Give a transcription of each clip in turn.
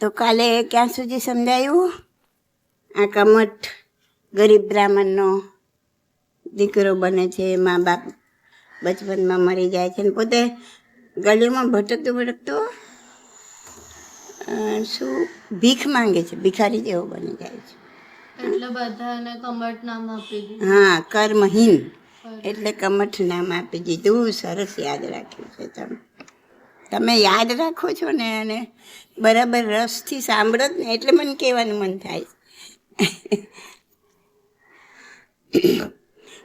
તો કાલે ક્યાં સુધી સમજાયું? આ કમઠ ગરીબ બ્રાહ્મણનો દીકરો બને છે, મા બાપ બચપનમાં મરી જાય છે ને પોતે ગલીમાં ભટકતું શું ભીખ માંગે છે, ભિખારી જેવો બની જાય છે. એટલે બધાને કમઠ નામ આપી દીધું. હા, કર્મહીન એટલે કમઠ નામ આપી દીધું. સરસ યાદ રાખ્યું છે તમે યાદ રાખો છો ને, અને બરાબર રસથી સાંભળો જ ને એટલે મને કહેવાનું મન થાય.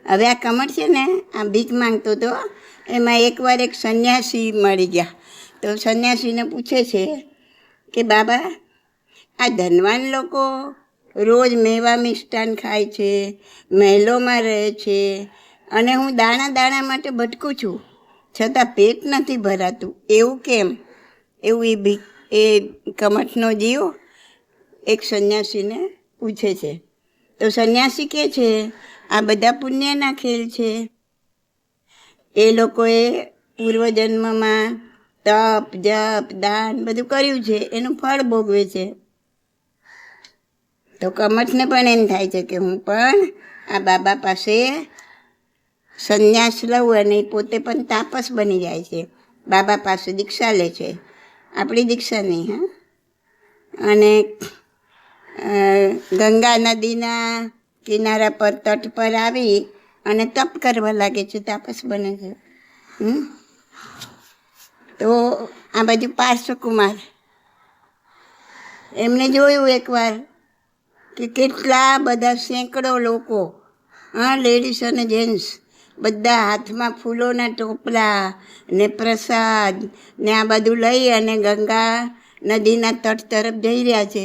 હવે આ કમઠ છે ને, આ ભીખ માંગતો હતો. એમાં એકવાર એક સંન્યાસી મળી ગયા. તો સંન્યાસીને પૂછે છે કે બાબા, આ ધનવાન લોકો રોજ મેવા મિષ્ટાન ખાય છે, મહેલોમાં રહે છે, અને હું દાણા માટે ભટકું છું, છતાં પેટ નથી ભરાતું, એવું કેમ? એવું એ કમઠનો જીવ એક સંન્યાસીને પૂછે છે. તો સંન્યાસી કહે છે, આ બધા પુણ્યના ખેલ છે. એ લોકોએ પૂર્વજન્મમાં તપ, જપ, દાન બધું કર્યું છે, એનું ફળ ભોગવે છે. તો કમઠને પણ એમ થાય છે કે હું પણ આ બાબા પાસે સંન્યાસ લઉં, અને પોતે પણ તાપસ બની જાય છે. બાબા પાસે દીક્ષા લે છે, આપણી દીક્ષા નહીં. હા, અને ગંગા નદીના કિનારા પર તટ પર આવી અને તપ કરવા લાગે છે, તાપસ બને છે. તો આ બાજુ પાર્શ્વકુમાર એમને જોયું એકવાર કે કેટલા બધા સેંકડો લોકો, લેડીઝ અને જેન્ટ્સ બધા હાથમાં ફૂલોના ટોપલા ને પ્રસાદ ને આ બધું લઈ અને ગંગા નદીના તટ તરફ જઈ રહ્યા છે.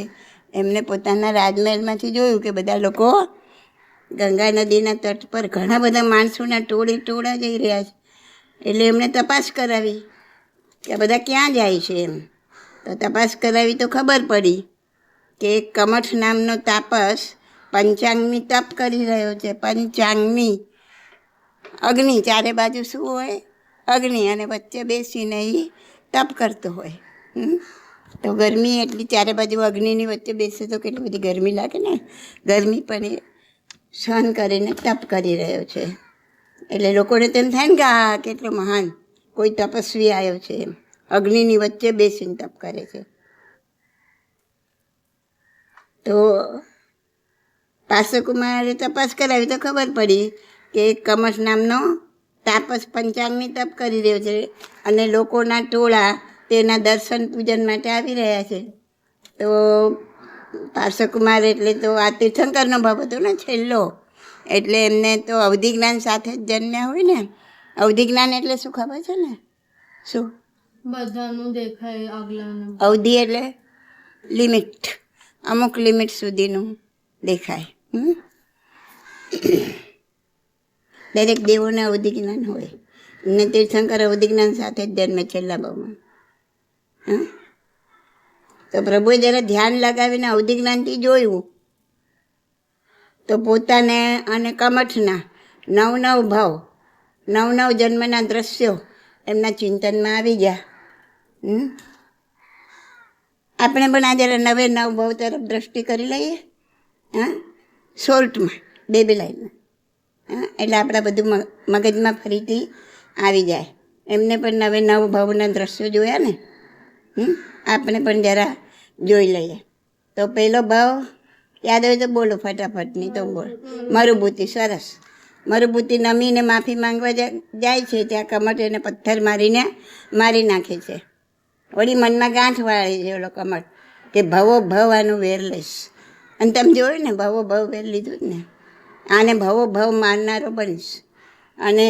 એમને પોતાના રાજમહેલમાંથી જોયું કે બધા લોકો ગંગા નદીના તટ પર ઘણા બધા માણસોના ટોળા જઈ રહ્યા છે. એટલે એમણે તપાસ કરાવી કે આ બધા ક્યાં જાય છે એમ. તો તપાસ કરાવી તો ખબર પડી કે કમઠ નામનો તાપસ પંચાંગની તપ કરી રહ્યો છે. પંચાંગની અગ્નિ, ચારે બાજુ શું હોય? અગ્નિ, અને વચ્ચે બેસીને એ તપ કરતો હોય. તો ગરમી એટલી, ચારે બાજુ અગ્નિની વચ્ચે બેસે તો કેટલી બધી ગરમી લાગે ને. ગરમી પણ એ સહન કરીને તપ કરી રહ્યો છે. એટલે લોકોને તેમ થાય ને કે આ કેટલો મહાન કોઈ તપસ્વી આવ્યો છે એમ. અગ્નિની વચ્ચે બેસીને તપ કરે છે. તો પાર્શ્વકુમારે તપાસ કરાવી તો ખબર પડી કે કમઠ નામનો તાપસ પંચાંગની તપ કરી રહ્યો છે, અને લોકોના ટોળા તેના દર્શન પૂજન માટે આવી રહ્યા છે. તો પાર્શ્વકુમાર એટલે તો આ તીર્થંકરનો ભાવ હતો ને છેલ્લો, એટલે એમને તો અવધિ જ્ઞાન સાથે જ જન્મ્યા હોય ને. અવધિ જ્ઞાન એટલે શું ખબર છે ને? શું? બધાનું દેખાય આગલાનું. અવધિ એટલે લિમિટ, અમુક લિમિટ સુધીનું દેખાય. દરેક દેવોને અવધિ જ્ઞાન હોય ને. તીર્થંકર અવધિ જ્ઞાન સાથે જ જન્મે છેલ્લા ભાવમાં. તો પ્રભુએ જરા ધ્યાન લગાવીને અવધિ જ્ઞાનથી જોયું તો પોતાને અને કમઠના નવ ભાવ, નવ જન્મના દ્રશ્યો એમના ચિંતનમાં આવી ગયા. આપણે પણ આ જરા 9 ભાવ તરફ દ્રષ્ટિ કરી લઈએ. શોર્ટમાં, બે લાઈનમાં. એટલે આપણા બધું મગજમાં ફરીથી આવી જાય. એમને પણ 9 ભાવના દ્રશ્યો જોયા ને. આપણે પણ જરા જોઈ લઈએ. તો પહેલો ભાવ યાદ હોય તો બોલો ફટાફટ, નહીં તો બોલો. મરુભૂતિ. સરસ. મરુભૂતિ નમીને માફી માંગવા જાય છે, ત્યાં કમઠ એને પથ્થર મારીને મારી નાખે છે. વળી મનમાં ગાંઠ વાળી છે ઓલો કમઠ કે ભવો ભવ આનું વેર લઈશ. અને તમે જોયું ને, ભવો ભવ વેર લીધું જ ને. આને ભવો ભવ મારનારો બનીશ. અને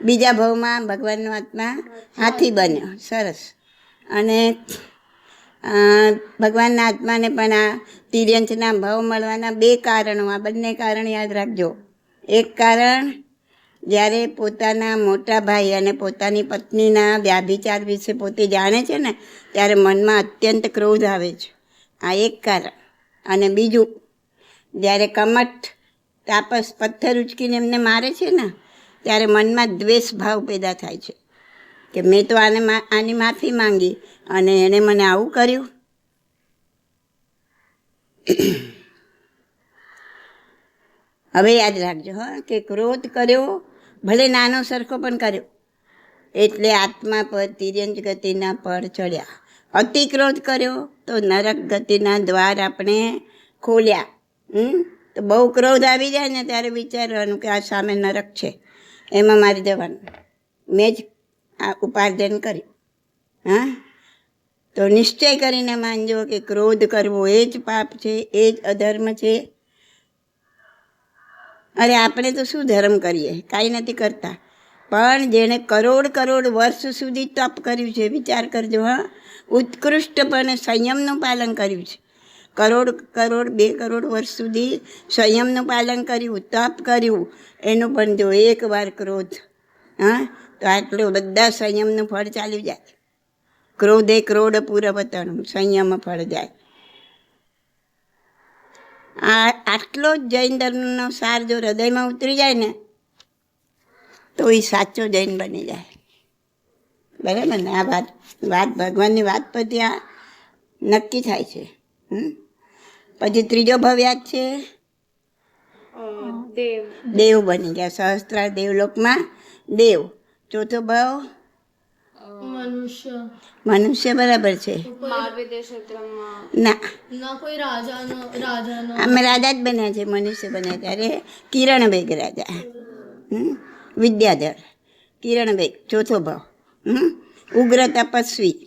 બીજા ભાવમાં ભગવાનનો આત્મા હાથી બન્યો. સરસ. અને ભગવાનના આત્માને પણ આ તિર્યંચના ભાવ મળવાના 2 કારણો, આ બંને કારણ યાદ રાખજો. એક કારણ, જ્યારે પોતાના મોટા ભાઈ અને પોતાની પત્નીના વ્યાભિચાર વિશે પોતે જાણે છે ને, ત્યારે મનમાં અત્યંત ક્રોધ આવે છે. આ એક કારણ. અને બીજું, જ્યારે કમઠ તાપસ પથ્થર ઉચકીને એમને મારે છે ને, ત્યારે મનમાં દ્વેષ ભાવ પેદા થાય છે કે મેં તો આની માફી માંગી અને એણે મને આવું કર્યું. હવે યાદ રાખજો હા કે ક્રોધ કર્યો ભલે નાનો સરખો પણ કર્યો એટલે આત્મા પર તિર્યંજ ગતિના પડ ચડ્યા. અતિ ક્રોધ કર્યો તો નરક ગતિના દ્વાર આપણે ખોલ્યા. તો બહુ ક્રોધ આવી જાય ને ત્યારે વિચારવાનું કે આ સામે નરક છે, એમાં મારી જવાનું, મેં જ આ ઉપાર્જન કર્યું. હા, તો નિશ્ચય કરીને માનજો કે ક્રોધ કરવો એ જ પાપ છે, એ જ અધર્મ છે. અરે આપણે તો શું ધર્મ કરીએ, કાંઈ નથી કરતા, પણ જેણે કરોડ કરોડ વર્ષ સુધી તપ કર્યું છે, વિચાર કરજો હા, ઉત્કૃષ્ટપણે સંયમનું પાલન કર્યું છે. કરોડ કરોડ 2 કરોડ વર્ષ સુધી સંયમનું પાલન કર્યું, તપ કર્યું, એનું પણ જો એકવાર ક્રોધ, હા, તો આટલું બધા સંયમનું ફળ ચાલ્યું જાય. ક્રોધે ક્રોડ પૂરવતણું, સંયમ ફળ જાય. આટલો જ જૈન ધર્મનો સાર જો હૃદયમાં ઉતરી જાય ને તો એ સાચો જૈન બની જાય. બરાબર ને? આ વાત ભગવાનની વાત પરથી આ નક્કી થાય છે. પછી ત્રીજો ભવ યાદ છે, દેવ બની ગયા, સહસ્ત્રાર દેવલોકમાં દેવ. ચોથો ભાવ મનુષ્ય બરાબર છે. ના, કોઈ રાજાનો અમે રાજા જ બન્યા છે, મનુષ્ય બન્યા ત્યારે કિરણ બેગ રાજા, વિદ્યાધર કિરણ બેગ, ચોથો ભાવ. ઉગ્ર તપસ્વી,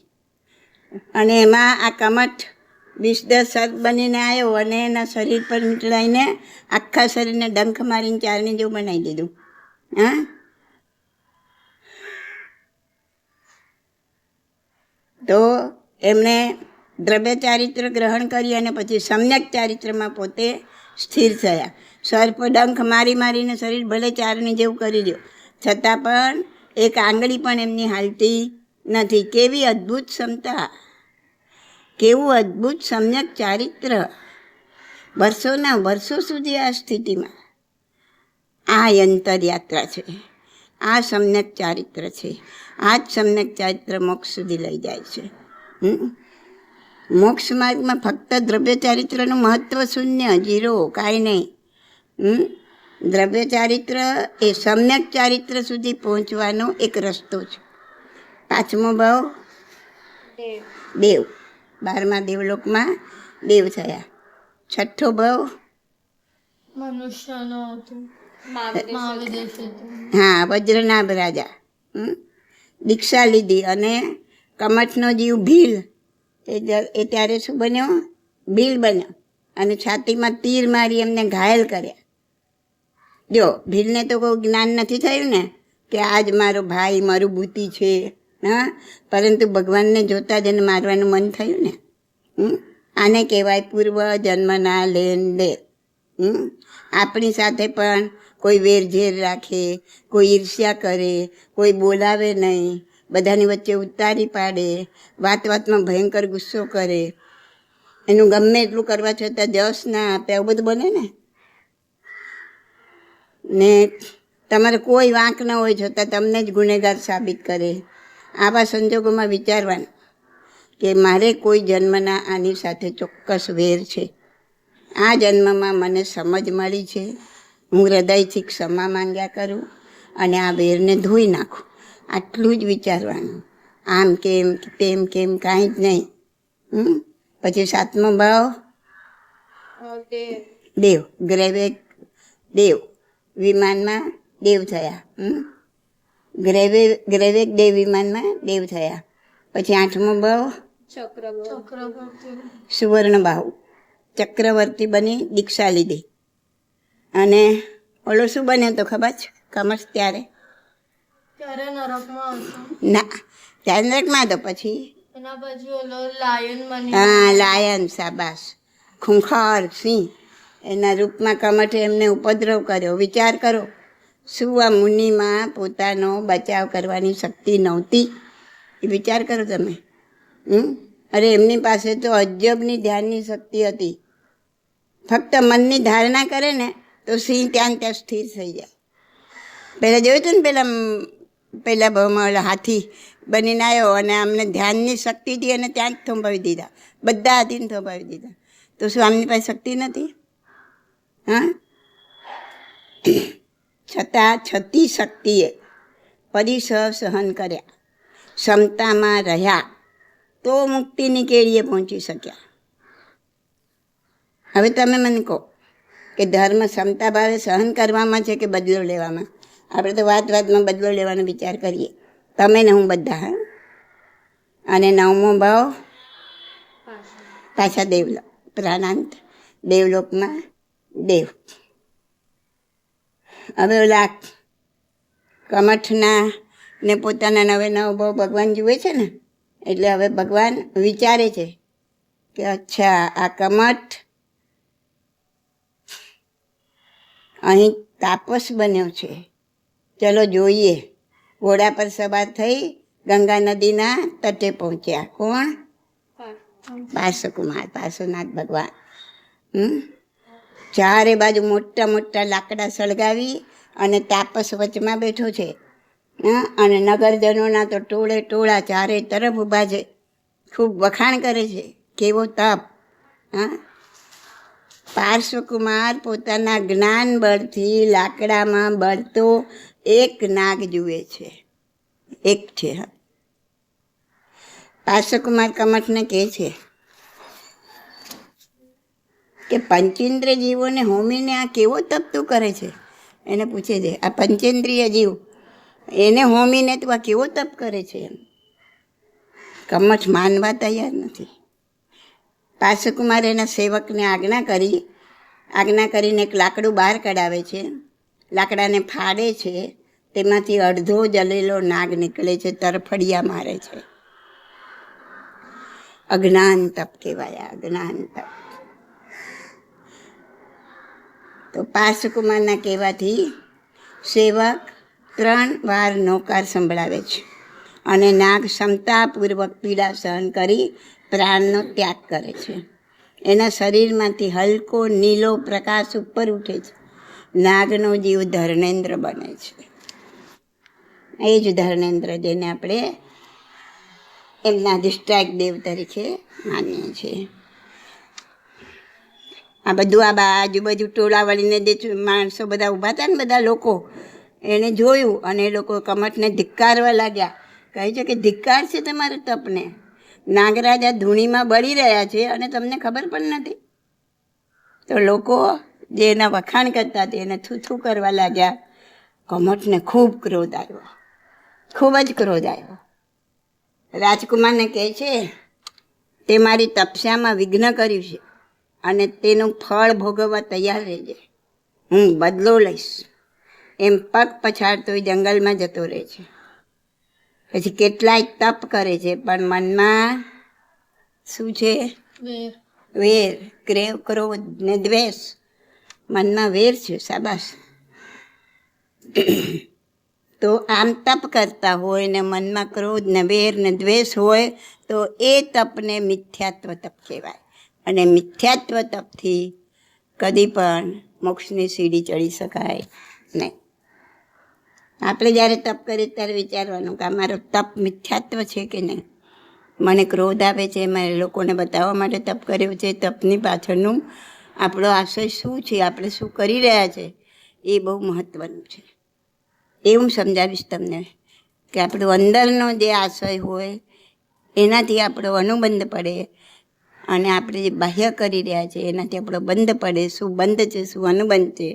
અને એમાં આ કમઠ 20-10 સર્પ બનીને આવ્યો અને એના શરીર પર મીટલાઈને આખા શરીરને ડંખ મારીને ચારની જેવું બનાવી દીધું. હા, તો એમણે દ્રવ્ય ચારિત્ર ગ્રહણ કરી અને પછી સમ્યક ચારિત્રમાં પોતે સ્થિર થયા. સર્પ ડંખ મારી મારીને શરીર ભલે ચારની જેવું કરી દો, છતાં પણ એક આંગળી પણ એમની હાલતી નથી. કેવી અદ્ભુત ક્ષમતા, કેવું અદ્ભુત સમ્યક ચારિત્ર, વર્ષોના વર્ષો સુધી આ સ્થિતિમાં. આ અંતરયાત્રા છે, આ સમ્યક ચારિત્ર છે. આ જ સમ્યક ચારિત્ર મોક્ષ સુધી લઈ જાય છે. મોક્ષ માર્ગમાં ફક્ત દ્રવ્ય ચારિત્રનું મહત્વ શૂન્ય, 0, કાંઈ નહીં. દ્રવ્ય ચારિત્ર એ સમ્યક ચારિત્ર સુધી પહોંચવાનો એક રસ્તો છે. 5મો ભાવ દેવ, 12મા દેવલોકમાં દેવ થયા. 6ઠ્ઠો ભાવ મનુષ્યનો હતો, હા, વજ્રનાભ રાજા. દીક્ષા લીધી અને કમઠનો જીવ ભીલ, એ ત્યારે શું બન્યો? ભીલ બન્યો અને છાતીમાં તીર મારી એમને ઘાયલ કર્યા. જો ભીલને તો કોઈ જ્ઞાન નથી થયું ને કે આજ મારો ભાઈ, મારું બુતી છે. હા, પરંતુ ભગવાનને જોતા જ એને મારવાનું મન થયું ને. આને કહેવાય પૂર્વ જન્મના લેન દેન. આપણી સાથે પણ કોઈ વેરઝેર રાખે, કોઈ ઈર્ષ્યા કરે, કોઈ બોલાવે નહીં, બધાની વચ્ચે ઉતારી પાડે, વાત વાતમાં ભયંકર ગુસ્સો કરે, એનું ગમે એટલું કરવા છતાં જસ ના આપે, આવું બધું બને ને તમારે કોઈ વાંક ન હોય છતાં તમને જ ગુનેગાર સાબિત કરે. આવા સંજોગોમાં વિચારવાનું કે મારે કોઈ જન્મના આની સાથે ચોક્કસ વેર છે. આ જન્મમાં મને સમજ મળી છે, હું હૃદયથી ક્ષમા માંગ્યા કરું અને આ વેરને ધોઈ નાખું. આટલું જ વિચારવાનું, આમ કેમ તેમ કેમ કાંઈ જ નહીં. પછી 7મો ભાવ દેવ, ગ્રેવેગ દેવ, વિમાનમાં દેવ થયા. ગ્રેવેગ દેવ વિમાનમાં દેવ થયા. પછી 8મો ભાવ સુવર્ણ બાહુ, ચક્રવર્તી બની દીક્ષા લીધી. અને ઓલો શું બન્યો તો ખબર છે? કમઠ ત્યારે નરકમાં હતો. ના, ત્યારે નરકમાં હતો. પછી એના પછી ઓલો લાયન બની. હા, લાયન, શાબાશ, ખૂંખાર સિંહ, એના રૂપમાં કમઠે એમને ઉપદ્રવ કર્યો. વિચાર કરો, શું આ મુનિમાં પોતાનો બચાવ કરવાની શક્તિ નહોતી? એ વિચાર કરો તમે. અરે એમની પાસે તો અજબની ધ્યાનની શક્તિ હતી. ફક્ત મનની ધારણા કરે ને તો સિંહ ત્યાં સ્થિર થઈ જાય. પહેલાં જોયું હતું ને, પહેલા ભાવમાં હાથી બનીને આવ્યો અને અમને ધ્યાનની શક્તિથી એને ત્યાં જ થોભાવી દીધા, બધા હાથીને થોભાવી દીધા. તો શું આમની પાસે શક્તિ નથી? હા, છતાં છતી શક્તિએ પરિસર સહન કર્યા, ક્ષમતામાં રહ્યા, તો મુક્તિની કેળીએ પહોંચી શક્યા. હવે તમે મને કહો કે ધર્મ ક્ષમતા ભાવે સહન કરવામાં છે કે બદલો લેવામાં? આપણે તો વાતમાં બદલો લેવાનો વિચાર કરીએ, તમે ને હું બધા. હા, અને 9મો ભાવ પાછા દેવલોક, પ્રાણાંત દેવલોકમાં દેવ. હવે ઓલા કમઠના ને પોતાના નવે નવ ભાવ ભગવાન જુએ છે ને, એટલે હવે ભગવાન વિચારે છે કે અચ્છા આ કમઠ અહીં તાપસ બન્યો છે, ચલો જોઈએ. ઘોડા પર સવાર થઈ ગંગા નદીના તટે પહોંચ્યા. કોણ? પાર્શ્વકુમાર, પાર્શ્વનાથ ભગવાન. ચારે બાજુ મોટા મોટા લાકડા સળગાવી અને તાપસ વચમાં બેઠો છે. અને નગરજનોના તો ટોળે ટોળા ચારે તરફ ઊભા છે, ખૂબ વખાણ કરે છે, કેવો તપ. હા, પાર્શ્વકુમાર પોતાના જ્ઞાન બળથી લાકડામાં બળતો એક નાગ જુએ છે. એક છે. પાર્શ્વકુમાર કમઠને કહે છે કે પંચેન્દ્રિય જીવોને હોમીને આ કેવો તપ તું કરે છે? એને પૂછે છે, આ પંચેન્દ્રિય જીવ એને હોમીને તું આ કેવો તપ કરે છે? એમ કમઠ માનવા તૈયાર નથી. પાર્શ્વકુમાર એના સેવકને આજ્ઞા કરીને એક લાકડું બહાર કઢાવે છે, લાકડાને ફાડે છે, તેમાંથી અડધો જલેલો નાગ નીકળે છે, તરફડિયા મારે છે. અજ્ઞાન તપ કહેવાય, અજ્ઞાન તપ. તો પાર્શ્વકુમારના કહેવાથી સેવક 3 વાર નોકાર સંભળાવે છે અને નાગ ક્ષમતાપૂર્વક પીડા સહન કરી પ્રાણનો ત્યાગ કરે છે. એના શરીરમાંથી હલકો નીલો પ્રકાશ ઉપર ઉઠે છે. નાગનો જીવ ધર્મેન્દ્ર બને છે. એ જ ધર્મેન્દ્ર જેને આપણે એમના અધિષ્ઠાયક દેવ તરીકે માનીએ છીએ. આ બધું આ આજુબાજુ ટોળા વળીને જે માણસો બધા ઊભા હતા ને, બધા લોકો, એને જોયું અને એ લોકો કમઠને ધિક્કારવા લાગ્યા. કહે છે કે ધિક્કાર છે તમારા તપને, નાગરાજા ધૂણીમાં બળી રહ્યા છે અને તમને ખબર પણ નથી. તો લોકો જે એના વખાણ કરતા હતા એને થૂથું કરવા લાગ્યા. કમઠને ખૂબ ક્રોધ આવ્યો, ખૂબ જ ક્રોધ આવ્યો. રાજકુમારને કહે છે તે મારી તપસ્યામાં વિઘ્ન કર્યું છે અને તેનું ફળ ભોગવવા તૈયાર રહેજે, હું બદલો લઈશ. એમ પગ પછાડતો જંગલમાં જતો રહે છે. પછી કેટલાય તપ કરે છે પણ મનમાં શું છે? વેર, ક્રોધ ને દ્વેષ. મનમાં વેર છે. શાબાશ. તો આમ તપ કરતા હોય ને મનમાં ક્રોધ ને વેર ને દ્વેષ હોય તો એ તપને મિથ્યાત્વ તપ કહેવાય. અને મિથ્યાત્વ તપથી કદી પણ મોક્ષની સીડી ચડી શકાય નહીં. આપણે જ્યારે તપ કરીએ ત્યારે વિચારવાનું કે અમારો તપ મિથ્યાત્વ છે કે નહીં. મને ક્રોધ આવે છે, મારે લોકોને બતાવવા માટે તપ કર્યો છે, તપની પાછળનું આપણો આશય શું છે, આપણે શું કરી રહ્યા છે, એ બહુ મહત્ત્વનું છે. એ હું સમજાવીશ તમને કે આપણો અંદરનો જે આશય હોય એનાથી આપણો અનુબંધ પડે અને આપણે જે બાહ્ય કરી રહ્યા છે એનાથી આપણો બંધ પડે. શું બંધ છે, શું અનુબંધ છે,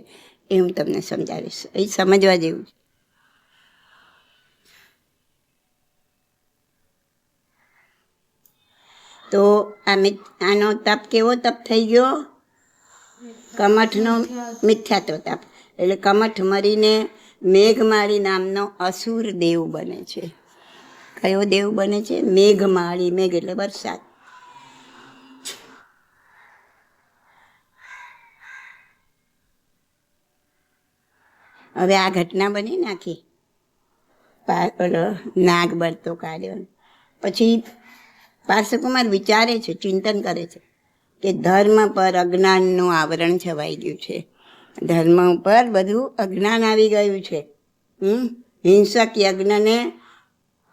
એ હું તમને સમજાવીશ. એ સમજવા જેવું છે. તો આનો તપ કેવો તપ થઈ ગયો? કમઠનો મિથ્યાત્વ તપ. એટલે કમઠ મરીને મેઘમાળી નામનો અસુર દેવ બને છે. કયો દેવ બને છે? મેઘમાળી. મેઘ એટલે વરસાદ. હવે આ ઘટના બની નાખી, નાગ બળતો કાઢ્યો. પછી પાર્શ્વકુમાર વિચારે છે, ચિંતન કરે છે કે ધર્મ પર અજ્ઞાનનું આવરણ છવાઈ ગયું છે. ધર્મ ઉપર બધું અજ્ઞાન આવી ગયું છે. હિંસક યજ્ઞને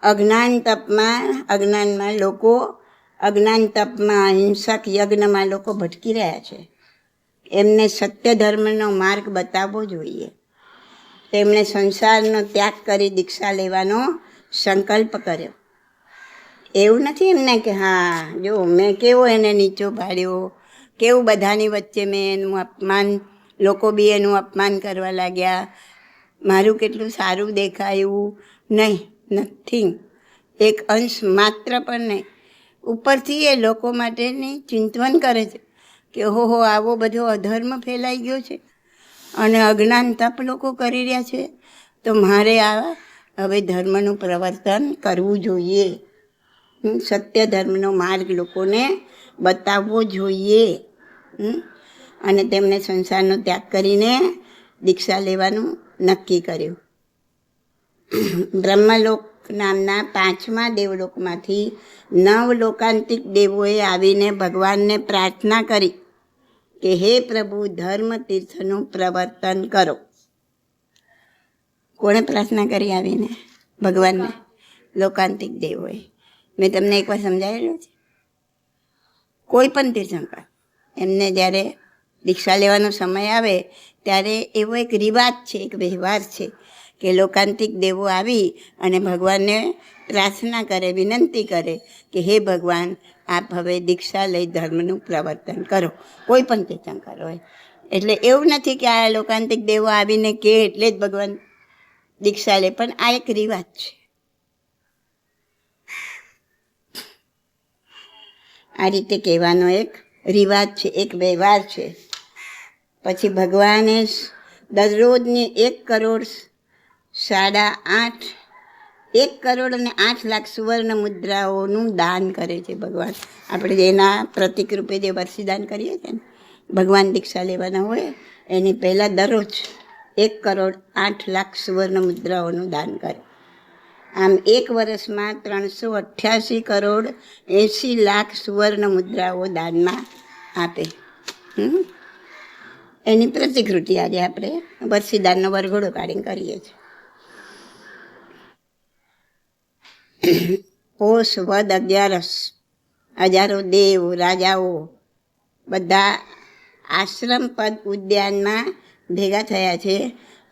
અજ્ઞાનમાં લોકો અજ્ઞાન તપમાં હિંસક યજ્ઞમાં લોકો ભટકી રહ્યા છે. એમને સત્ય ધર્મનો માર્ગ બતાવવો જોઈએ. તેમણે સંસારનો ત્યાગ કરી દીક્ષા લેવાનો સંકલ્પ કર્યો. એવું નથી એમને કે હા જો મેં કેવો એને નીચો પાડ્યો, કેવું બધાની વચ્ચે મેં એનું અપમાન, લોકો બી એનું અપમાન કરવા લાગ્યા, મારું કેટલું સારું દેખાયું. નહીં, નથિંગ. એક અંશ માત્ર પણ નહીં. ઉપરથી એ લોકો માટેની ચિંતવન કરે છે કે ઓહો આવો બધો અધર્મ ફેલાઈ ગયો છે અને અજ્ઞાન તપ લોકો કરી રહ્યા છે, તો મારે આ હવે ધર્મનું પ્રવર્તન કરવું જોઈએ. સત્ય ધર્મનો માર્ગ લોકોને બતાવવો જોઈએ. અને તેમણે સંસારનો ત્યાગ કરીને દીક્ષા લેવાનું નક્કી કર્યું. બ્રહ્મલોક નામના 5મા દેવલોકમાંથી 9 લોકાંતિક દેવોએ આવીને ભગવાનને પ્રાર્થના કરી કે હે પ્રભુ, ધર્મ તીર્થનું પ્રવર્તન કરો. કોણે પ્રાર્થના કરી આવીને ભગવાનને? લોકાંતિક દેવોએ. મેં તમને એકવાર સમજાવેલું છે. કોઈ પણ તીર્થંકર એમને જ્યારે દીક્ષા લેવાનો સમય આવે ત્યારે એવો એક રિવાજ છે, એક વ્યવહાર છે કે લોકાંતિક દેવો આવી અને ભગવાનને પ્રાર્થના કરે, વિનંતી કરે કે હે ભગવાન, આપ હવે દીક્ષા લઈ ધર્મનું પ્રવર્તન કરો. કોઈ પણ તીર્થંકર હોય. એટલે એવું નથી કે આ લોકાંતિક દેવો આવીને કે એટલે જ ભગવાન દીક્ષા લે, પણ આ એક રિવાજ છે. આ રીતે કહેવાનો એક રિવાજ છે, એક વ્યવહાર છે. પછી ભગવાને દરરોજની 1,8,8 સુવર્ણ મુદ્રાઓનું દાન કરે છે ભગવાન. આપણે જેના પ્રતિક રૂપે જે વર્ષીદાન કરીએ છીએ ને, ભગવાન દીક્ષા લેવાના હોય એની પહેલાં દરરોજ 1,08,00,000 સુવર્ણ મુદ્રાઓનું દાન કરે. આમ એક વર્ષમાં 388,80,00,000 સુવર્ણ મુદ્રાઓ દાનમાં આપે. એની પ્રતિકૃતિ આજે આપણે વર્ષીદાનનો વરઘોડો કાઢીને કરીએ છીએ. પોષ વદ 11 હજારો દેવ રાજાઓ બધા આશ્રમ પદ ઉદ્યાનમાં ભેગા થયા છે.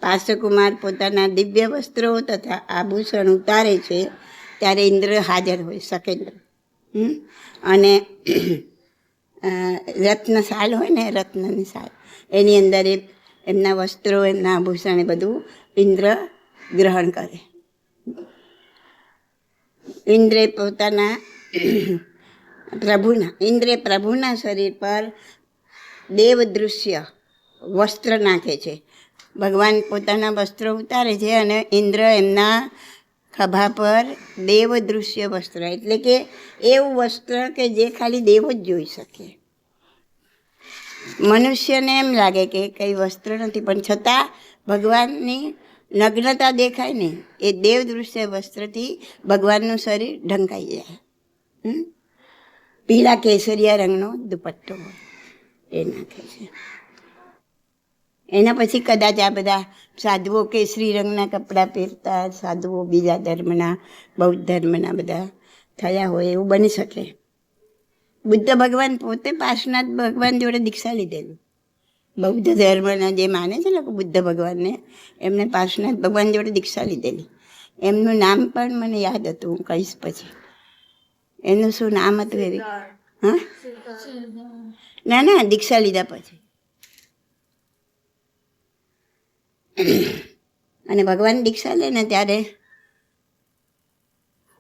પાર્શ્વકુમાર પોતાના દિવ્ય વસ્ત્રો તથા આભૂષણ ઉતારે છે ત્યારે ઇન્દ્ર હાજર હોય, શકેન્દ્ર. અને રત્નશાલ હોય ને, રત્નની શાલ, એની અંદર એમના વસ્ત્રો, એમના આભૂષણ એ બધું ઇન્દ્ર ગ્રહણ કરે. ઇન્દ્રે પ્રભુના શરીર પર દેવદૃશ્ય વસ્ત્ર નાખે છે. ભગવાન પોતાના વસ્ત્રો ઉતારે છે અને ઇન્દ્ર એમના ખભા પર દેવદૃશ્ય વસ્ત્ર, એટલે કે એવું વસ્ત્ર કે જે ખાલી દેવ જ જોઈ શકે. મનુષ્યને એમ લાગે કે કંઈ વસ્ત્ર નથી, પણ છતાં ભગવાનની નગ્નતા દેખાય ને, એ દેવદૃશ્ય વસ્ત્રથી ભગવાનનું શરીર ઢંકાઈ જાય. પીળા કેસરિયા રંગનો દુપટ્ટો એ નાખે છે. એના પછી કદાચ આ બધા સાધુઓ કેસરી રંગના કપડાં પહેરતા, સાધુઓ બીજા ધર્મના, બૌદ્ધ ધર્મના બધા થયા હોય એવું બની શકે. બુદ્ધ ભગવાન પોતે પાર્શ્વનાથ ભગવાન જોડે દીક્ષા લીધેલું. બૌદ્ધ ધર્મના જે માને છે લોકો બુદ્ધ ભગવાનને, એમને પાર્શ્વનાથ ભગવાન જોડે દીક્ષા લીધેલી. એમનું નામ પણ મને યાદ હતું, હું કહીશ પછી. એનું શું નામ હતું એવી? હા, ના, દીક્ષા લીધા પછી. અને ભગવાન દીક્ષા લે ને ત્યારે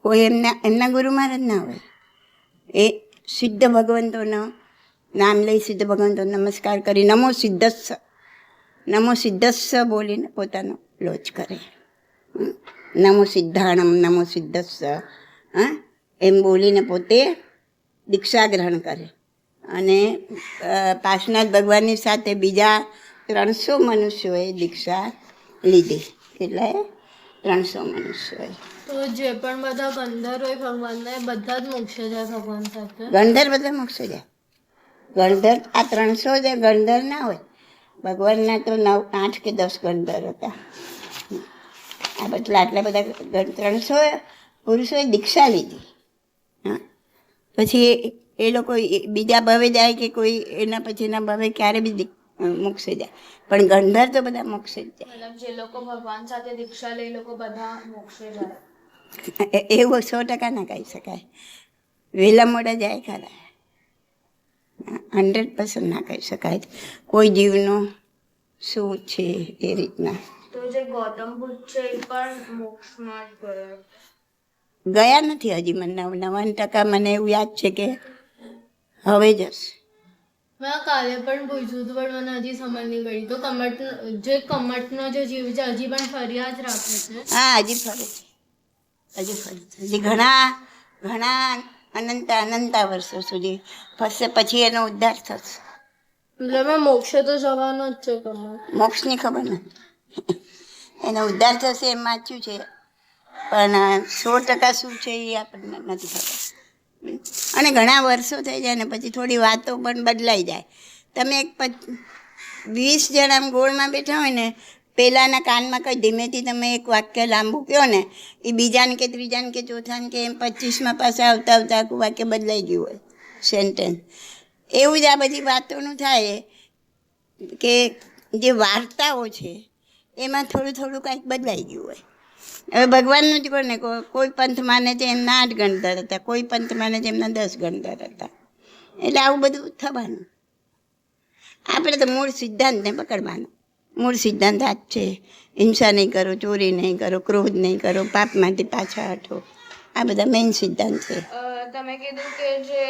કોઈ એમના ગુરુ મહારાજ ના હોય, એ સિદ્ધ ભગવંતોનો નામ લઈ, સિદ્ધ ભગવંતો નમસ્કાર કરી નમો સિદ્ધસ્સ બોલીને પોતાનો લોચ કરે. નમો સિદ્ધાણમ નમો સિદ્ધસ્સ એમ બોલીને પોતે દીક્ષા ગ્રહણ કરે. અને પાર્શ્વનાથ ભગવાનની સાથે બીજા 300 મનુષ્યોએ દીક્ષા લીધી. કેટલાએ? 300 મનુષ્યોએ. તો જે પણ બધા ગંધર્વ હોય ભગવાનના, એ બધા જ મોક્ષે જાય ભગવાન સાથે? ગંધર્વ બધા મોક્ષે જાય. ગંધર્વ આ 300 જે ગંધર્વ ના હોય, ભગવાનના તો 9, 8 કે 10 ગંધર્વ હતા. આ આટલા બધા 300 પુરુષોએ દીક્ષા લીધી. પછી એ લોકો બીજા ભવે જાય કે કોઈ એના પછીના ભવે ક્યારે બી મોક્ષે જાય, પણ ગંધર તો બધા મોક્ષે જ જાય. મતલબ જે લોકો ભગવાન સાથે દીક્ષા લે એ લોકો બધા મોક્ષે જાય. એવું 100% ના કહી શકાય. વહેલા મોડા જાય ખરા, 100% ના કહી શકાય કોઈ જીવનો શું છે એ રીતના. તો જે ગૌતમ બુદ્ધ છે એ પણ મોક્ષમાં જ ગયા નથી હજી. મને 99% મને એવું યાદ છે કે હવે જશે. મેં કાલે પણ પૂછ્યું હતું પણ મને હજી સમજ નહીં પડી. તો કમટનો જે જીવ છે હજી પણ ફરિયાદ રાખે છે? હા, હજી ફરે છે, હજી ઘણા અનંતા વર્ષો સુધી ફરશે, પછી એનો ઉદ્ધાર થશે. એટલે મેં મોક્ષે તો જવાનો જ છે કમટ. મોક્ષની ખબર નથી, એનો ઉદ્ધાર થશે એમ વાંચ્યું છે, પણ 100% શું છે એ આપણને નથી ખબર. અને ઘણા વર્ષો થઈ જાય ને પછી થોડી વાતો પણ બદલાઈ જાય. તમે 20 જણા ગોળમાં બેઠા હોય ને, પહેલાંના કાનમાં કંઈ ધીમેથી તમે એક વાક્ય લાંબુ કહો ને, એ બીજાને કે ત્રીજાને કે ચોથાને કે એમ 25માં પાછા આવતા આખું વાક્ય બદલાઈ ગયું હોય, સેન્ટેન્સ. એવું જ આ બધી વાતોનું થાય કે જે વાર્તાઓ છે એમાં થોડું કાંઈક બદલાઈ ગયું હોય. હવે ભગવાનનું જ કહો ને, કોઈ પંથ માને છે એમના 8 ગણધર હતા, કોઈ પંથ માને છે એમના 10 ગણધર હતા. એટલે આવું બધું થવાનું. આપણે તો મૂળ સિદ્ધાંતને પકડવાનો. મૂળ સિદ્ધાંત આ જ છે: હિંસા નહીં કરો, ચોરી નહીં કરો, ક્રોધ નહીં કરો, પાપમાંથી પાછા હટો. આ બધા મેઇન સિદ્ધાંત છે. તમે કીધું કે જે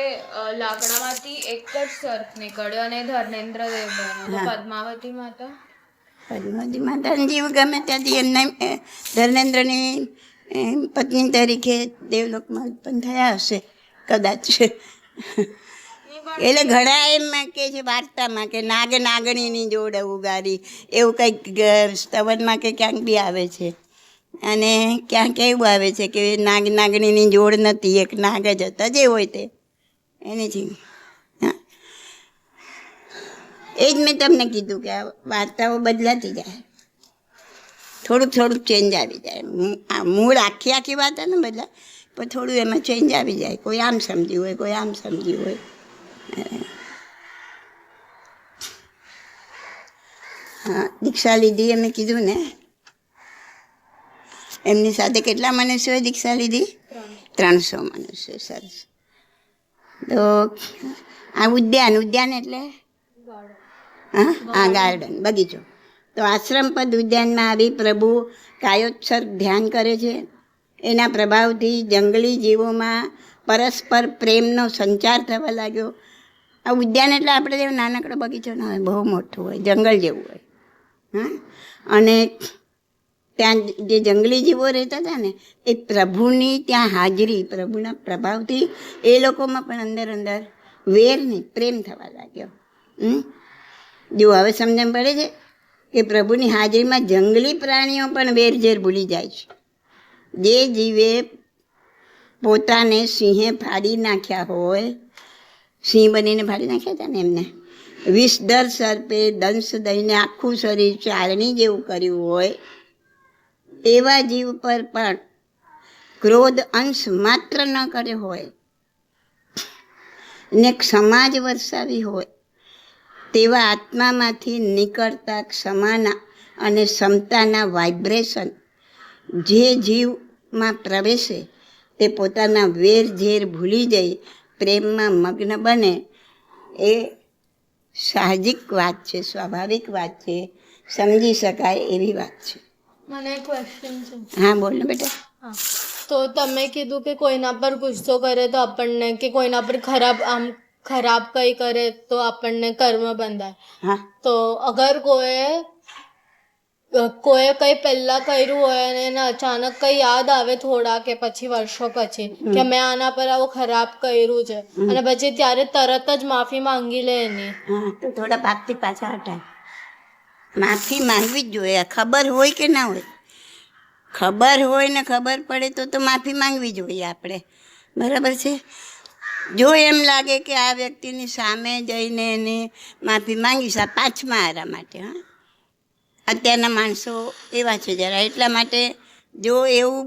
લાકડામાંથી એક જ સર્પ નીકળ્યો અને ધર્મેન્દ્ર દેવ બન્યો, પદ્માવતી માતા જીવ ગમે ત્યાંથી એમના ધર્મેન્દ્રની પત્ની તરીકે દેવલોકમાં ઉત્પન્ન થયા હશે કદાચ. એટલે ઘણા એમ કે છે વાર્તામાં કે નાગણીની જોડ ઉગારી, એવું કંઈક સ્તવનમાં કે ક્યાંક બી આવે છે. અને ક્યાંક એવું આવે છે કે નાગણીની જોડ નથી, એક નાગ જ હતા, જે હોય તે એની જ. એ જ મેં તમને કીધું કે આ વાર્તાઓ બદલાતી જાય, થોડુંક ચેન્જ આવી જાય. આ મૂળ આખી વાત ને બદલાય, પણ થોડું એમાં ચેન્જ આવી જાય. કોઈ આમ સમજ્યું હોય, કોઈ આમ સમજ્યું હોય. હા, દીક્ષા લીધી એમ કીધું ને. એમની સાથે કેટલા મનુષ્યોએ દીક્ષા લીધી? 300 મનુષ્યો. સરસ. તો આ ઉદ્યાન એટલે હા, ગાર્ડન, બગીચો. તો આશ્રમ પદ ઉદ્યાનમાં આવી પ્રભુ કાયોત્સર્ગ ધ્યાન કરે છે. એના પ્રભાવથી જંગલી જીવોમાં પરસ્પર પ્રેમનો સંચાર થવા લાગ્યો. આ ઉદ્યાન એટલે આપણે જેવો નાનકડો બગીચો ના હોય, બહુ મોટું હોય, જંગલ જેવું હોય. હા, અને ત્યાં જે જંગલી જીવો રહેતા હતા ને, એ પ્રભુની ત્યાં હાજરી, પ્રભુના પ્રભાવથી એ લોકોમાં પણ અંદર વેર નહીં, પ્રેમ થવા લાગ્યો. જો હવે સમજણ પડે છે કે પ્રભુની હાજરીમાં જંગલી પ્રાણીઓ પણ વેરઝેર ભૂલી જાય છે. જે જીવે પોતાને સિંહે ફાડી નાખ્યા હોય, સિંહ બનીને ફાડી નાખ્યા હતા ને એમને, વિષધર સર્પે દંશ દઈને આખું શરીર ચાળણી જેવું કર્યું હોય, એવા જીવ પર પણ ક્રોધ અંશ માત્ર ન કર્યો હોય ને ક્ષમા જ વરસાવી હોય, તેવા આત્મામાંથી નીકળતા ક્ષમાના અને ક્ષમતાના વાઇબ્રેશન જે જીવમાં પ્રવેશે તે પોતાના વેર ઝેર ભૂલી જઈ પ્રેમમાં મગ્ન બને. એ સાહજિક વાત છે, સ્વાભાવિક વાત છે, સમજી શકાય એવી વાત છે. મને એક ક્વેશ્ચન છે. હા, બોલ ને બેટા. હા, તો તમે કીધું કે કોઈના પર ગુસ્સો કરે તો આપણને, કે કોઈના પર ખરાબ કંઈ કરે તો આપણને કર્મ બંધાય. હા, તો અગર કોઈએ કંઈ પહેલાં કર્યું હોય અને એને અચાનક કંઈ યાદ આવે થોડા કે પછી વર્ષો પછી કે મેં આના પર આવું ખરાબ કર્યું છે, અને પછી ત્યારે તરત જ માફી માંગી લે એની, હા, તો થોડા પાપથી પાછા હટાય. માફી માંગવી જ જોઈએ, ખબર હોય કે ના હોય. ખબર હોય ને ખબર પડે તો માફી માંગવી જોઈએ આપણે, બરાબર છે. જો એમ લાગે કે આ વ્યક્તિની સામે જઈને એને માફી માંગીશ, આ પાછમાં હારા માટે. હા, અત્યારના માણસો એવા છે જરા, એટલા માટે જો એવું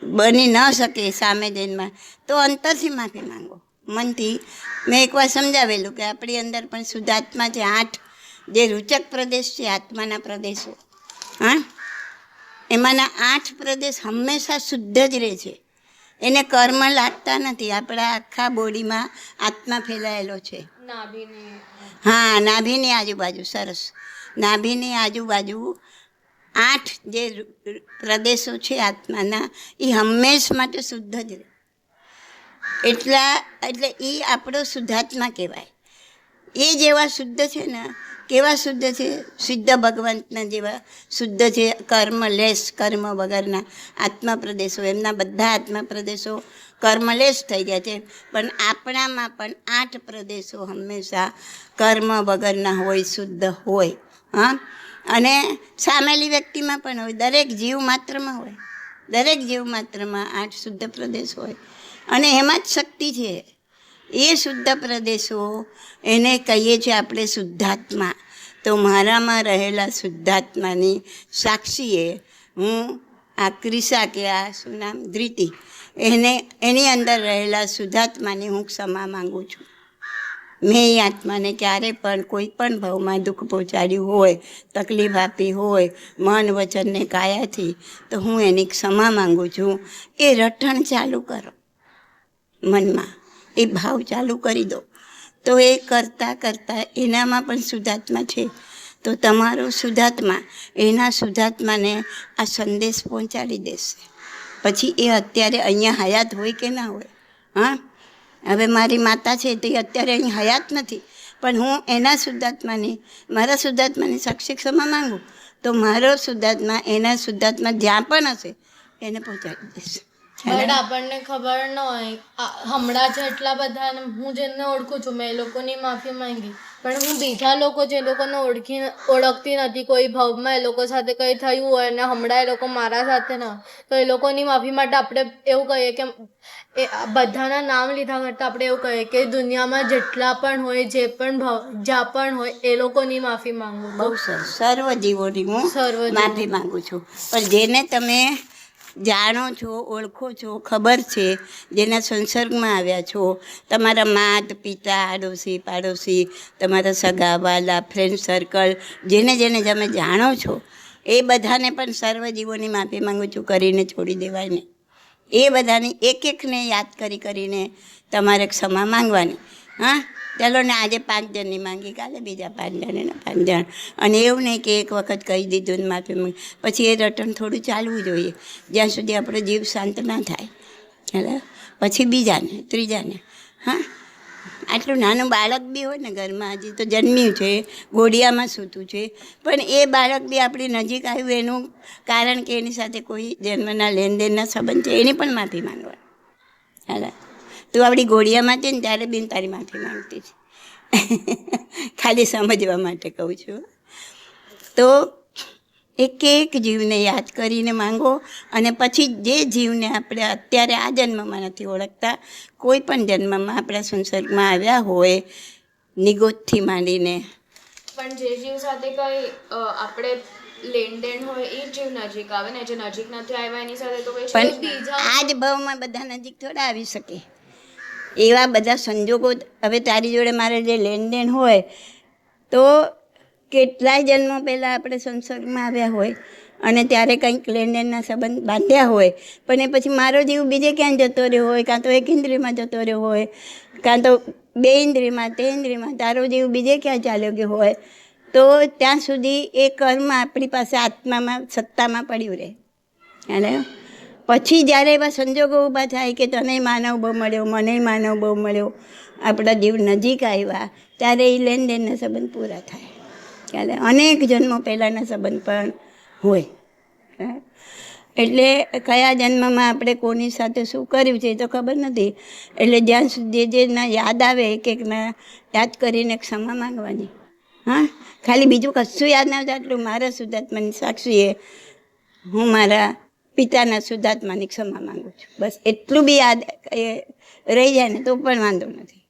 બની ન શકે સામે જન્મમાં, તો અંતરથી માફી માંગો, મનથી. મેં એકવાર સમજાવેલું કે આપણી અંદર પણ શુદ્ધાત્મા છે, 8 જે રૂચક પ્રદેશ છે આત્માના પ્રદેશો, હા, એમાંના 8 પ્રદેશ હંમેશા શુદ્ધ જ રહે છે, એને કર્મ લાગતા નથી. આપણા આખા બોડીમાં આત્મા ફેલાયેલો છે. હા, નાભીની આજુબાજુ, સરસ. નાભીની આજુબાજુ 8 જે પ્રદેશો છે આત્માના, એ હંમેશ માટે શુદ્ધ જ રહે. એટલે એ આપણો શુદ્ધાત્મા કહેવાય. એ જેવા શુદ્ધ છે ને, કેવા શુદ્ધ છે? સિદ્ધ ભગવંતના જેવા શુદ્ધ છે, કર્મલેશ, કર્મ વગરના આત્મા પ્રદેશો. એમના બધા આત્મા પ્રદેશો કર્મલેશ થઈ ગયા છે, પણ આપણામાં પણ 8 પ્રદેશો હંમેશા કર્મ વગરના હોય, શુદ્ધ હોય. હા, અને સામેલી વ્યક્તિમાં પણ હોય, દરેક જીવ માત્રમાં હોય, દરેક જીવ માત્રમાં 8 શુદ્ધ પ્રદેશ હોય, અને એમાં જ શક્તિ છે. એ શુદ્ધ પ્રદેશો, એને કહીએ છીએ આપણે શુદ્ધાત્મા. તો મારામાં રહેલા શુદ્ધાત્માની સાક્ષીએ હું આ ક્રિસા કે આ શું નામ, ધૃતિ, એની અંદર રહેલા શુદ્ધાત્માની હું ક્ષમા માગું છું. મેં એ આત્માને ક્યારે પણ કોઈ પણ ભાવમાં દુઃખ પહોંચાડ્યું હોય, તકલીફ આપી હોય, મન, વચન ને કાયાથી, તો હું એની ક્ષમા માગું છું. એ રટણ ચાલુ કરો મનમાં, એ ભાવ ચાલુ કરી દો, તો એ કરતાં કરતાં એનામાં પણ શુદ્ધાત્મા છે. તો તમારો શુદ્ધાત્મા એના શુદ્ધાત્માને આ સંદેશ પહોંચાડી દેશે. પછી એ અત્યારે અહીંયા હયાત હોય કે ના હોય. હા, હવે મારી માતા છે તે અત્યારે અહીં હયાત નથી, પણ હું એના શુદ્ધાત્માની, મારા શુદ્ધાત્માની સાક્ષી ક્ષમા માંગું, તો મારો શુદ્ધાત્મા એના શુદ્ધાત્મા જ્યાં પણ હશે એને પહોંચાડી દેશે. બટ આપણને ખબર ન હોય, હમણાં જેટલા બધા હું જેમને ઓળખું છું મેં એ લોકોની માફી માંગી, પણ હું બીજા લોકો જે લોકોને ઓળખતી નથી, કોઈ ભાવમાં એ લોકો સાથે કંઈ થયું હોય ને હમણાં એ લોકો મારા સાથે ના, તો એ લોકોની માફી માટે આપણે એવું કહીએ કે એ બધાના નામ લીધા કરતાં આપણે એવું કહીએ કે દુનિયામાં જેટલા પણ હોય, જે પણ ભાવ જ્યાં પણ હોય, એ લોકોની માફી માંગું. બહુ સરસ. સર્વ જીવોની હું માફી માંગુ છું. પણ જેને તમે જાણો છો, ઓળખો છો, ખબર છે, જેના સંસર્ગમાં આવ્યા છો, તમારા માત પિતા, આડોશી પાડોશી, તમારા સગા વાલા, ફ્રેન્ડ સર્કલ, જેને જેને તમે જાણો છો, એ બધાને પણ સર્વજીવોની માફી માંગુ છું, કરીને છોડી દેવાય ને. એ બધાની એક એકને યાદ કરીને તમારે ક્ષમા માંગવાની. હા, ચાલો ને આજે 5 જણની માંગી, કાલે બીજા 5 જણ, એના 5 જણ, અને એવું નહીં કે એક વખત કહી દીધું ને માફી માંગી, પછી એ રટણ થોડું ચાલવું જોઈએ, જ્યાં સુધી આપણો જીવ શાંત ના થાય. એટલે પછી બીજાને, ત્રીજાને. હા, આટલું નાનું બાળક બી હોય ને ઘરમાં, હજી તો જન્મ્યું છે, ઘોડિયામાં સૂતું છે, પણ એ બાળક બી આપણી નજીક આવ્યું એનું કારણ કે એની સાથે કોઈ જન્મના લેનદેનના સંબંધ છે, એની પણ માફી માંગવાની. હાલા, તું આપણી ઘોડિયામાં છે ને ત્યારે બી તારી માફી માંગતી છે. ખાલી સમજવા માટે કહું છું. તો એક એક જીવને યાદ કરીને માંગો, અને પછી જે જીવને આપણે અત્યારે આ જન્મમાં નથી ઓળખતા, કોઈ પણ જન્મમાં આપણા સંસર્ગમાં આવ્યા હોય, નિગોદથી માંડીને. પણ જે જીવ સાથે કંઈ આપણે લેનદેન હોય એ જીવ નજીક આવે ને, જે નજીક નથી આવ્યા એની સાથે તો કંઈ. પણ આ જ ભાવમાં બધા નજીક થોડા આવી શકે. એવા બધા સંજોગો, હવે તારી જોડે મારે જે લેનદેન હોય, તો કેટલાય જન્મો પહેલાં આપણે સંસર્ગમાં આવ્યા હોય, અને ત્યારે કંઈક લેનદેનના સંબંધ બાંધ્યા હોય, પણ એ પછી મારો જીવ બીજે ક્યાંય જતો રહ્યો હોય, કાં તો એક ઇન્દ્રિયમાં જતો રહ્યો હોય, કાં તો 2 ઇન્દ્રિયમાં, 3 ઇન્દ્રિયમાં, તારો જીવ બીજે ક્યાં ચાલ્યો ગયો હોય, તો ત્યાં સુધી એ કર્મ આપણી પાસે આત્મામાં, સત્તામાં પડ્યું રહે. અને પછી જ્યારે એવા સંજોગો ઊભા થાય કે તને માનવ બહુ મળ્યો, મને માનવ બહુ મળ્યો, આપણા જીવ નજીક આવ્યા, ત્યારે એ લેનદેનના સંબંધ પૂરા થાય. એટલે અનેક જન્મો પહેલાંના સંબંધ પણ હોય. એટલે કયા જન્મમાં આપણે કોની સાથે શું કર્યું છે એ તો ખબર નથી. એટલે જ્યાં સુધી જે ના યાદ આવે એક એકના યાદ કરીને ક્ષમા માંગવાની. હા, ખાલી બીજું કશું યાદ ના આવતું, એટલું મારા શુદ્ધાત્માની સાક્ષીએ હું મારા પિતાના શુદ્ધાત્માની ક્ષમા માંગુ છું, બસ એટલું બી યાદ રહી જાય ને તો પણ વાંધો નથી.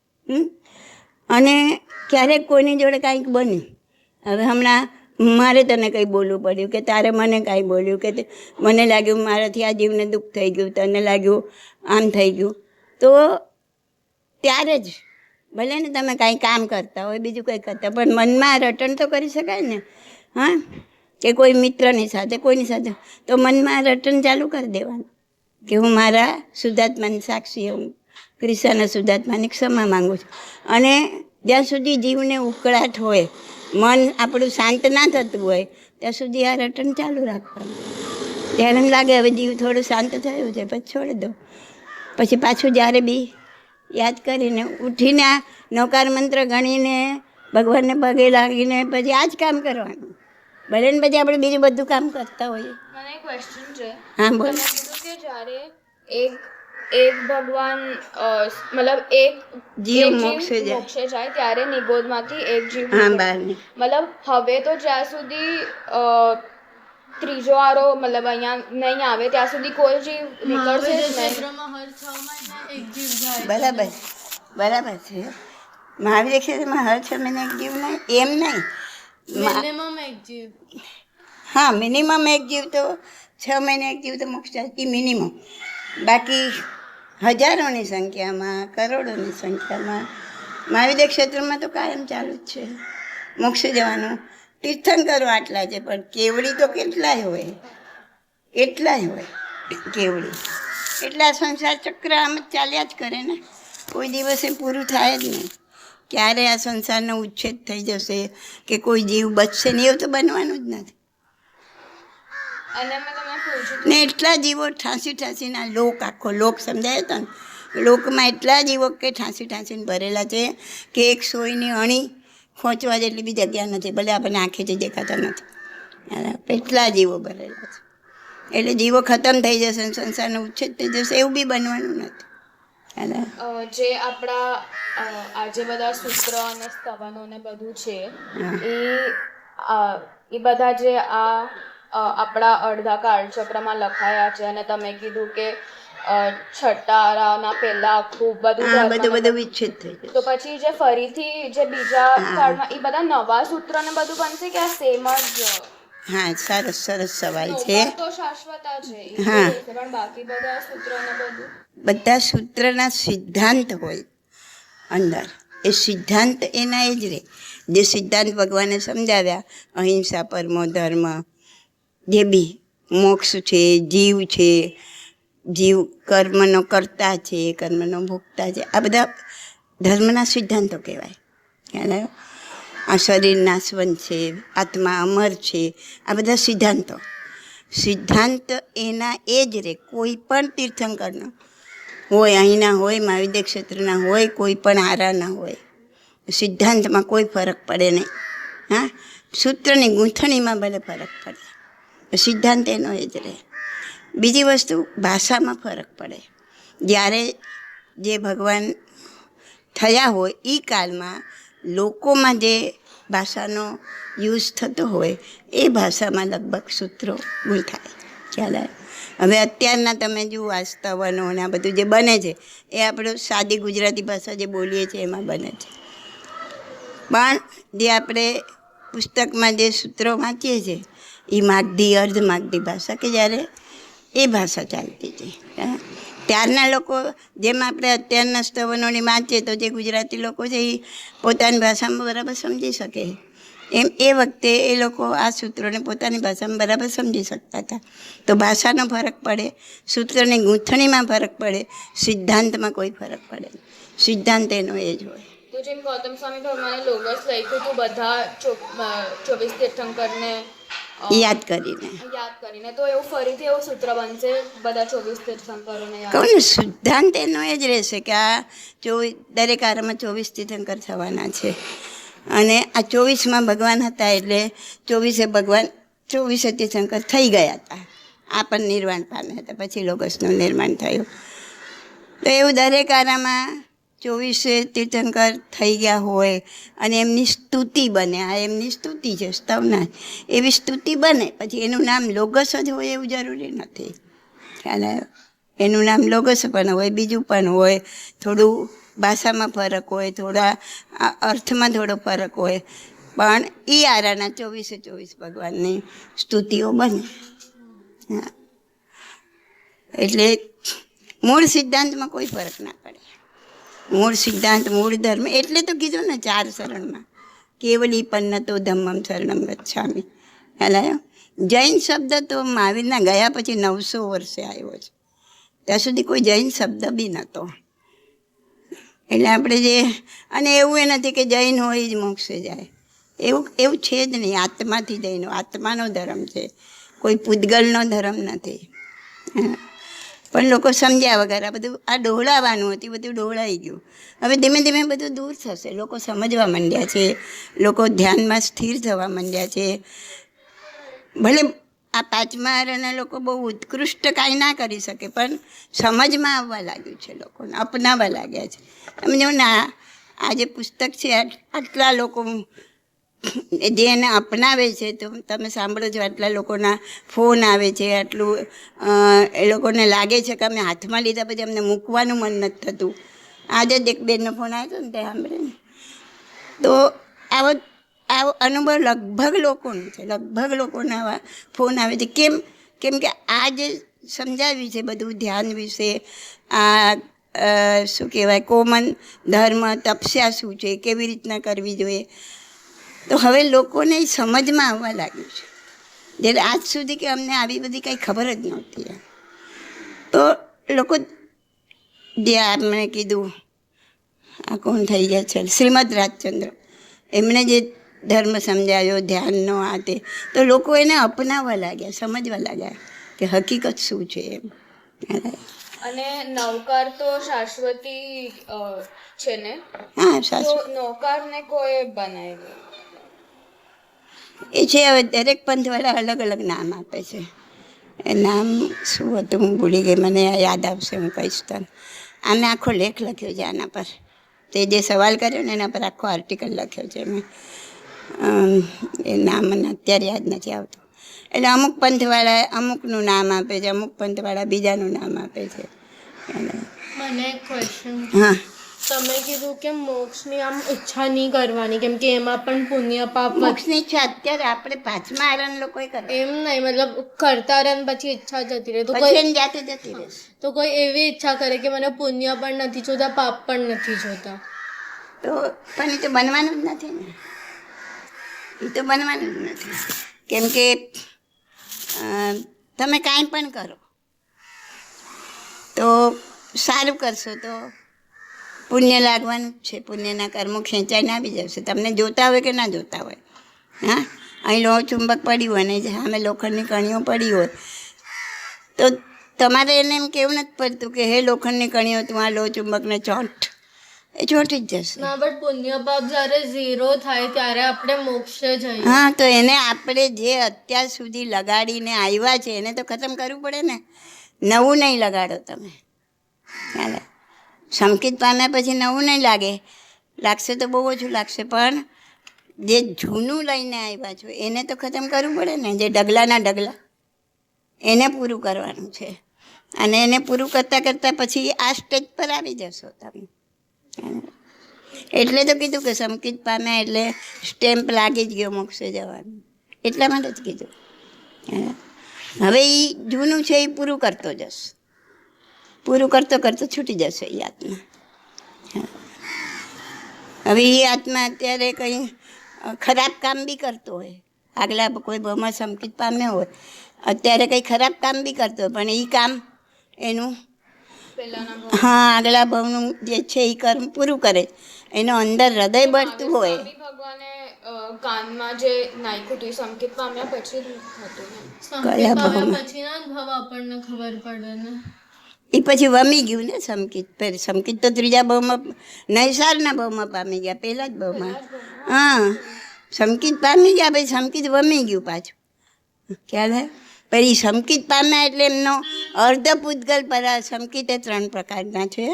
અને ક્યારેક કોઈની જોડે કાંઈક બન્યું, હવે હમણાં મારે તને કંઈ બોલવું પડ્યું કે તારે મને કાંઈ બોલ્યું કે મને લાગ્યું મારાથી આ જીવને દુઃખ થઈ ગયું, તને લાગ્યું આમ થઈ ગયું, તો ત્યારે જ ભલે ને તમે કાંઈ કામ કરતા હોય, બીજું કંઈ કરતા, પણ મનમાં રટણ તો કરી શકાય ને. હા, કે કોઈ મિત્રની સાથે કોઈની સાથે, તો મનમાં રટણ ચાલુ કરી દેવાનું કે હું મારા શુદ્ધાત્માની સાક્ષી, હું ક્રિશાના શુદ્ધાત્માની ક્ષમા માગું છું. અને જ્યાં સુધી જીવને ઉકળાટ હોય, મન આપણું શાંત ના થતું હોય, ત્યાં સુધી આ રટણ ચાલુ રાખવાનું. ત્યારે એમ લાગે હવે જીવ થોડું શાંત થયું છે, પછી છોડી દો. પછી પાછું જ્યારે બી યાદ કરીને ઉઠીને આ નૌકાર મંત્ર ગણીને ભગવાનને પગે લાગીને પછી આ જ કામ કરવાનું. ભલે ને પછી આપણે બીજું બધું કામ કરતા હોઈએ. મને એક ક્વેશ્ચન છે. હા, બોલ. તમે કીધું કે જ્યારે એક ભગવાન મતલબ એક જીવ મોક્ષે જાય ત્યારે નિગોદમાંથી એક જીવ હા, નીકળે. બહાર મતલબ હવે તો જ્યાં સુધી ત્રીજો આરો મતલબ અહીંયા નહીં આવે ત્યાં સુધી કોઈ જીવ નીકળશે જ નહીં. ક્ષેત્રમાં હર 6 મહિને એક જીવ જાય. બરાબર બરાબર છે. મહાવીર ક્ષેત્રમાં હર 6 મહિને એક જીવ નહીં, એમ નહીં. મિનિમમ એક જીવ. હા, મિનિમમ એક જીવ તો 6 મહિને એક જીવ તો મોક્ષ જાય એ મિનિમમ. બાકી હજારોની સંખ્યામાં, કરોડોની સંખ્યામાં મહાવીર ક્ષેત્રમાં તો કાયમ ચાલુ જ છે મોક્ષે જવાનું. તીર્થંકરો આટલા છે, પણ કેવડી તો કેટલાય હોય, કેટલાય હોય કેવડી. એટલે આ સંસાર ચક્ર આમ જ ચાલ્યા જ કરે ને, કોઈ દિવસે પૂરું થાય જ નહીં. ક્યારે આ સંસારનો ઉચ્છેદ થઈ જશે કે કોઈ જીવ બચશે ને, એવું તો બનવાનું જ નથી. અને મેં તમને પૂછ્યું ને એટલા જીવો ઠાંસીના લોક, આખો લોક સમજાય તો ને, લોકમાં એટલા જીવો કે ઠાંસીને ભરેલા છે કે એક સોયની અણી ખોંચવા જેટલી બી જગ્યા નથી, ભલે આપણને આંખેથી દેખાતા નથી. એટલા જીવો ભરેલા છે. એટલે જીવો ખતમ થઈ જશે ને સંસારનો ઉચ્છેદ થઈ જશે એવું બી બનવાનું નથી. જે આપણા આજે બધા સૂત્ર અને સ્તવનો ને બધું છે એ બધા જે આપણા અડધા કાળચક્રમાં લખાયા છે, અને તમે કીધું કે છઠ્ઠાના પહેલા આખું બધું વિચ્છેદ થઈ જશે. તો પછી જે ફરીથી જે બીજા કાળમાં એ બધા નવા સૂત્ર ને બધું બનશે કે આ સેમ જ? હા, સરસ સવાલ છે. તો શાશ્વતા છે, હા, પણ બાકી બધા સૂત્ર ને બધું, બધા સૂત્રના સિદ્ધાંત હોય અંદર. એ સિદ્ધાંત એના એ જ રહે. જે સિદ્ધાંત ભગવાને સમજાવ્યા, અહિંસા, પરમો ધર્મ, જે બી મોક્ષ છે, જીવ કર્મનો કર્તા છે, કર્મનો ભોગતા છે, આ બધા ધર્મના સિદ્ધાંતો કહેવાય. ખ્યાલ આવ્યો? આ શરીર નાશવંત છે, આત્મા અમર છે, આ બધા સિદ્ધાંત એના એ જ રહે. કોઈ પણ તીર્થંકરનો હોય, અહીંના હોય, મહાવીર ક્ષેત્રના હોય, કોઈ પણ આરાના હોય, સિદ્ધાંતમાં કોઈ ફરક પડે નહીં. હા, સૂત્રની ગૂંથણીમાં ભલે ફરક પડે, સિદ્ધાંત એનો એ જ રહે. બીજી વસ્તુ, ભાષામાં ફરક પડે. જ્યારે જે ભગવાન થયા હોય એ કાળમાં લોકોમાં જે ભાષાનો યુઝ થતો હોય એ ભાષામાં લગભગ સૂત્રો ગૂંથાય. ખ્યાલ આવે? હવે અત્યારના તમે જુઓ આ સ્તવનો અને આ બધું જે બને છે એ આપણું સાદી ગુજરાતી ભાષા જે બોલીએ છીએ એમાં બને છે. પણ જે આપણે પુસ્તકમાં જે સૂત્રો વાંચીએ છીએ એ માગધી, અર્ધ માગધી ભાષા, કે જ્યારે એ ભાષા ચાલતી હતી. ત્યારના લોકો, જેમ આપણે અત્યારના સ્તવનોની વાંચીએ તો જે ગુજરાતી લોકો છે એ પોતાની ભાષામાં બરાબર સમજી શકે, એમ એ વખતે એ લોકો આ સૂત્રોને પોતાની ભાષામાં બરાબર સમજી શકતા હતા. તો ભાષાનો ફરક પડે, સૂત્રની ગૂંથણીમાં ફરક પડે, સિદ્ધાંતમાં કોઈ ફરક પડે. સિદ્ધાંત એનો એ જ હોય. તો જેમ ગૌતમ સ્વામી ભગવાને લોગસ લખ્યું હતું બધા 24 તીર્થંકરને યાદ કરીને, તો એવું ફરીથી એવું સૂત્ર બનશે બધા 24 તીર્થંકરોને યાદ? કહું ને, સિદ્ધાંત એનો એ જ રહેશે કે આ દરેક આરામાં 24 તીર્થંકર થવાના છે, અને આ 24માં ભગવાન હતા, એટલે 24 ભગવાન 24 તીર્થંકર થઈ ગયા હતા. આ પણ નિર્વાણ પામ્યા હતા, પછી લોગસનું નિર્માણ થયું. તો એવું દરેક આરામાં 24 તીર્થંકર થઈ ગયા હોય અને એમની સ્તુતિ બને. આ એમની સ્તુતિ છે, સ્તવના, એવી સ્તુતિ બને. પછી એનું નામ લોગસ જ હોય એવું જરૂરી નથી. ખ્યાલ આવ્યો? એનું નામ લોગસ પણ હોય, બીજું પણ હોય, થોડું ભાષામાં ફરક હોય, થોડા અર્થમાં થોડો ફરક હોય, પણ એ આરાના 24/24 ભગવાનની સ્તુતિઓ બને. હા, એટલે મૂળ સિદ્ધાંતમાં કોઈ ફરક ના પડે. મૂળ સિદ્ધાંત, મૂળ ધર્મ, એટલે તો કીધું ને 4 શરણમાં કેવલી પન્નતો ધમ્મમ શરણમ ગચ્છામિ. એટલે જૈન શબ્દ તો મહાવીરના ગયા પછી 900 વર્ષે આવ્યો છે. ત્યાં સુધી કોઈ જૈન શબ્દ બી નહોતો. એટલે આપણે જે, અને એવું એ નથી કે જૈન હોય જ મોક્ષે જાય, એવું છે જ નહીં. આત્માથી જૈનો, આત્માનો ધર્મ છે, કોઈ પૂતગલનો ધર્મ નથી. પણ લોકો સમજ્યા વગર આ બધું આ ડહોળાવાનું હતું, બધું ડહોળાઈ ગયું. હવે ધીમે ધીમે બધું દૂર થશે. લોકો સમજવા માંડ્યા છે, લોકો ધ્યાનમાં સ્થિર થવા માંડ્યા છે. ભલે આ 5મા આરાના લોકો બહુ ઉત્કૃષ્ટ કાંઈ ના કરી શકે, પણ સમજમાં આવવા લાગ્યું છે, લોકોને અપનાવવા લાગ્યા છે. તમે જો ને આ જે પુસ્તક છે, આટલા લોકો જે એને અપનાવે છે, તો તમે સાંભળો છો આટલા લોકોના ફોન આવે છે, આટલું એ લોકોને લાગે છે કે અમે હાથમાં લીધા પછી અમને મૂકવાનું મન નથી થતું. આજે જ એક બેનનો ફોન આવ્યો હતો ને તે સાંભળે ને, તો આવો અનુભવ લગભગ લોકોનો છે, લગભગ લોકોને આવા ફોન આવે છે. કેમ કે આ જે સમજાવ્યું છે બધું ધ્યાન વિશે, આ શું કહેવાય, કોમન ધર્મ, તપસ્યા શું છે, કેવી રીતના કરવી જોઈએ, તો હવે લોકોને સમજમાં આવવા લાગ્યું છે. જ્યારે આજ સુધી કે અમને આવી બધી કંઈ ખબર જ નહોતી. તો લોકો જે આપણે કીધું, આ કોણ થઈ ગયા છે, શ્રીમદ રાજચંદ્ર, એમણે જે ધર્મ સમજાવ્યો ધ્યાનનો આ તે, તો લોકો એને અપનાવવા લાગ્યા, સમજવા લાગ્યા કે હકીકત શું છે એમ. અને નવકાર તો શાશ્વતી છે ને? હા, તો સાચું. નવકારને કોઈ બનાવ્યું? એ છે, હવે દરેક પંથવાળા અલગ અલગ નામ આપે છે. એ નામ શું હતું હું ભૂલી ગઈ, મને યાદ આવશે હું કહીશ તને. આમે આખો લેખ લખ્યો છે આના પર. તે જે સવાલ કર્યો ને એના પર આખો આર્ટિકલ લખ્યો છે મેં. એ નામ મને અત્યારે યાદ નથી આવતું. એટલે અમુક પંથવાળા અમુકનું નામ આપે છે, અમુક પંથવાળા બીજાનું નામ આપે છે. મને એક ક્વેશ્ચન. હા, તમે કીધું કે મોક્ષની આમ ઈચ્છા નહીં કરવાની, કેમ કે એમાં પણ પુણ્ય પાપ મોક્ષની ઈચ્છા અત્યારે આપણે 5મા આરાન લોકોએ કરે, એમ નહીં, મતલબ કરતા રહે ને પછી ઈચ્છા જતી રહે, તો પછી કોઈ એની જાતે જતી રહેશે. તો કોઈ એવી ઈચ્છા કરે કે મને પુણ્ય પણ નથી જોતા, પાપ પણ નથી જોતા, તો પણ એ તો બનવાનું જ નથી ને, એ તો બનવાનું જ નથી. કેમ કે તમે કાંઈ પણ કરો તો સારું કરશો તો પુણ્ય લાગવાનું જ છે. પુણ્યના કર્મો ખેંચાઈને આવી જશે, તમને જોતા હોય કે ના જોતા હોય. હા, અહીં લોહ ચુંબક પડ્યું હોય અને સામે લોખંડની કણીઓ પડી હોય, તો તમારે એને એમ કહેવું નથી પડતું કે હે લોખંડની કણીઓ તું આ લોહ ચુંબકને ચોંટ, એ ચોંટી જ જશે. ના, બટ પુણ્ય પાપ જ્યારે 0 થાય ત્યારે આપણે મોક્ષે જઈએ. હા, તો એને આપણે જે અત્યાર સુધી લગાડીને આવ્યા છે એને તો ખતમ કરવું પડે ને. નવું નહીં લગાડો તમે, ચાલે. સંકિત પામ્યા પછી નવું નહીં લાગશે તો બહુ ઓછું લાગશે, પણ જે જૂનું લઈને આવ્યા છો એને તો ખતમ કરવું પડે ને. જે ડગલાના ડગલા એને પૂરું કરવાનું છે, અને એને પૂરું કરતાં કરતાં પછી આ સ્ટેજ પર આવી જશો તમે. એટલે તો કીધું કે સંકિત પામ્યા એટલે સ્ટેમ્પ લાગી જ ગયો મોક્ષે જવાનું, એટલા માટે જ કીધું. હવે એ જૂનું છે એ પૂરું કરતો જશે, પૂરું કરતો કરતો છૂટી જશે એ આત્મા. હવે એ આત્મા અત્યારે કંઈ ખરાબ કામ બી કરતો હોય, આગલા કોઈ ભાવમાં સંકિત પામ્યો હોય, અત્યારે કંઈ ખરાબ કામ બી કરતો હોય, પણ એ કામ એનું હા આગલા ભાવનું જે છે એ કર્મ પૂરું કરે, એનો અંદર હૃદય બળતું હોય. ભગવાને કાનમાં જે નાખ્યું હતું સંકેત પામ્યા પછી હતું ને? સંકેત પામ્યા પછી ના જ ભાવ આપણને ખબર પડે ને. એ પછી વમી ગયું ને સંકિત. સંકિત તો 3જા ભાવમાં નૈસારના ભાવમાં પામી ગયા, પહેલા જ ભાવમાં. હા, સંકિત પામી ગયા પછી સંકિત વમી ગયું પાછું, ખ્યાલ હે. પછી સંકિત પામ્યા એટલે એમનો અર્ધ પૂતગલ પર. સંકિત એ 3 પ્રકારના છે,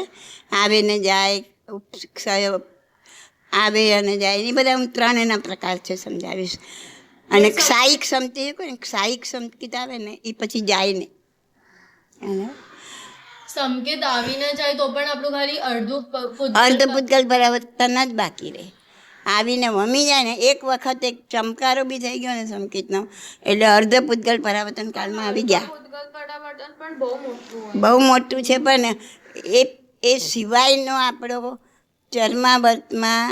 આવે ને જાય, આવે અને જાય, એ બધા હું 3 એના પ્રકાર છે સમજાવીશ. અને ક્ષાયિક સંકિત કોઈ ને, ક્ષાયિક સંકિત આવે ને એ પછી જાય ને. સંકેત આવીને જાય તો પણ આપણું ખાલી અર્ધ પૂતગલ પરાવર્તન જ બાકી રહે. આવીને વમી જાય ને એક વખત એક ચમકારો બી થઈ ગયો ને સંકેતનો એટલે અર્ધ પૂતગલ પરાવર્તન કાળમાં આવી ગયા. ભૂતગલ પરાવર્તન પણ બહુ મોટું હોય. બહુ મોટું છે, પણ એ સિવાયનો આપણો ચર્માવર્તમાં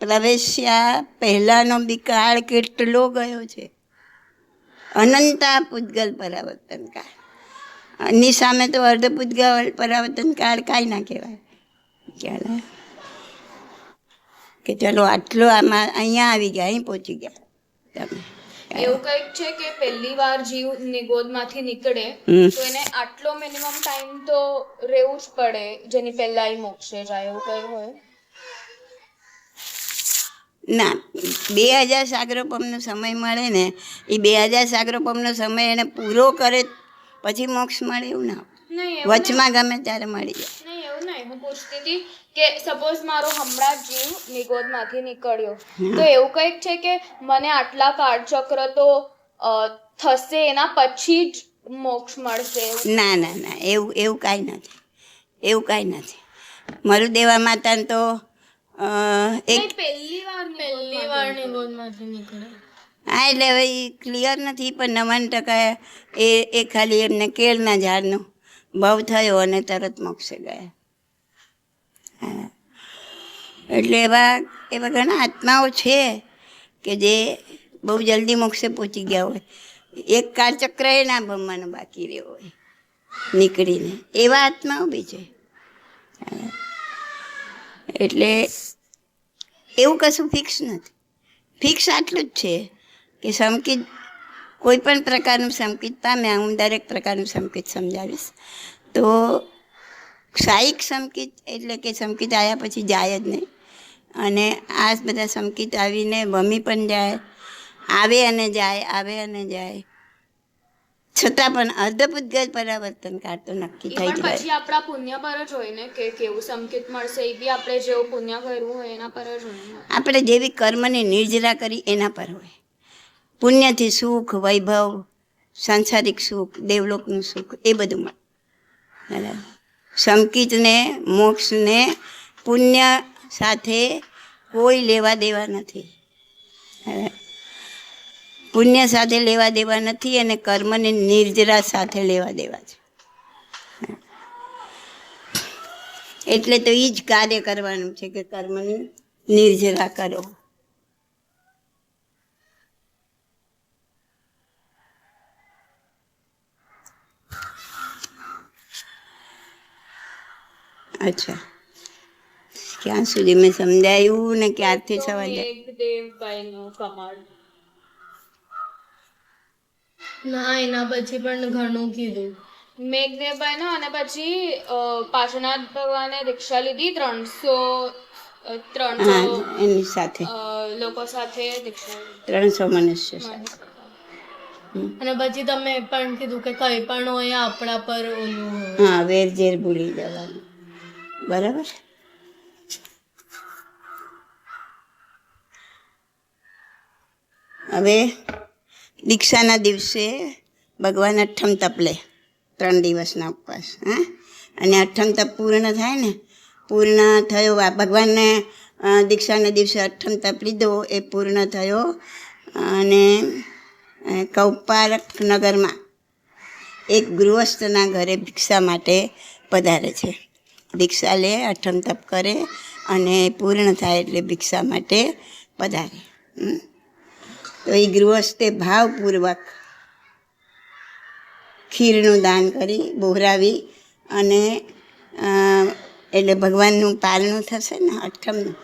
પ્રવેશ્યા પહેલાંનો બી કાળ કેટલો ગયો છે, અનંતા પૂતગલ પરાવર્તન કાળ. એની સામે તો અર્ધ પૂતગલ પરાવર્તન કાળ કાંઈ ના કહેવાય. ખ્યાલ કે ચલો આટલો આમાં અહીંયા આવી ગયા, અહીં પહોંચી ગયા તમે. એવું કંઈક છે કે પહેલી વાર જીવ નિગોદમાંથી નીકળે તો એને આટલો મિનિમમ ટાઈમ તો રહેવું જ પડે જેની પહેલા એ મોક્ષે જાય, એવું કંઈ હોય? ના, 2000 સાગરોપમનો સમય મળે ને એ 2000 સાગરોપમનો સમય એને પૂરો કરે પછી મોક્ષ મળે એવું ના હોય. વચમાં ગમે ત્યારે મળી જાય. નહીં, એવું નહીં. હું પૂછતી હતી કે સપોઝ મારો હમણાં જીવ નિગોદમાંથી નીકળ્યો તો એવું કંઈક છે કે મને આટલા કાળચક્ર તો થશે એના પછી જ મોક્ષ મળશે? ના ના ના, એવું કાંઈ નથી, એવું કાંઈ નથી. મરુદેવા માતાને તો એક પહેલી વાર નિગોદમાંથી નીકળે. હા, એટલે હવે એ ક્લિયર નથી, પણ 99% એ ખાલી એમને કેળના ઝાડનો ભાવ થયો અને તરત મોક્ષે ગયા. હા, એટલે એવા ઘણા આત્માઓ છે કે જે બહુ જલ્દી મોક્ષે પહોંચી ગયા હોય. એક કાળચક્ર એ ના ભમવાનો બાકી રહ્યો હોય નીકળીને, એવા આત્માઓ બી છે. એટલે એવું કશું ફિક્સ નથી. ફિક્સ આટલું જ છે કે સંકિત કોઈ પણ પ્રકારનું સંકિત પામ્યા, હું દરેક પ્રકારનું સંકિત સમજાવીશ. તો શાયિક સંકિત એટલે કે સંકિત આવ્યા પછી જાય જ નહીં, અને આ બધા સંકિત આવીને વમી પણ જાય, આવે અને જાય, આવે અને જાય, છતાં પણ અર્ધપૂતગલ પરાવર્તન કાળ તો નક્કી થઈ જ પછી આપણા પુણ્ય પર જ હોય ને કે કેવું સંકેત મળશે, એ બી આપણે જેવું પુણ્ય કર્યું હોય એના પર જ હોય. આપણે જેવી કર્મની નિર્જરા કરી એના પર હોય. પુણ્યથી સુખ, વૈભવ, સાંસારિક સુખ, દેવલોકનું સુખ એ બધું મળે. બરાબર. સંકિતને, મોક્ષને પુણ્ય સાથે કોઈ લેવા દેવા નથી. પુણ્ય સાથે લેવા દેવા નથી અને કર્મની નિર્જરા સાથે લેવા દેવા છે. એટલે તો એ જ કાર્ય કરવાનું છે કે કર્મની નિર્જરા કરો. અચ્છા, ક્યાં સુધી મેં સમજાયું ને ક્યારથી સવાલ? ના, એના પછી પણ ઘણું કીધું. મેઘદેવભાઈનો અને પછી પાર્શ્વનાથ ભગવાને દીક્ષા લીધી 300 એની સાથે લોકો સાથે દીક્ષા 300 મનુષ્ય સાથે. અને પછી તમે પણ કીધું કે કંઈ પણ હોય આપણા પર ઓલું હોય. હા, વેર ઝેર ભૂલી જવાનું. બરાબર. હવે દીક્ષાના દિવસે ભગવાન અઠ્ઠમ તપ લે, 3 દિવસના ઉપવાસ. હા, અને અઠ્ઠમ તપ પૂર્ણ થાય ને, પૂર્ણ થયો ભગવાનને દીક્ષાના દિવસે અઠ્ઠમ તપ લીધો એ પૂર્ણ થયો અને કૌપારક નગરમાં એક ગૃહસ્થના ઘરે ભિક્ષા માટે પધારે છે. દીક્ષા લે, અઠ્ઠમ તપ કરે અને પૂર્ણ થાય એટલે ભિક્ષા માટે પધારે. તો એ ગૃહસ્થે ભાવપૂર્વક ખીરનું દાન કરી બોહરાવી અને એટલે ભગવાનનું પારણું થશે ને અઠ્ઠમનું,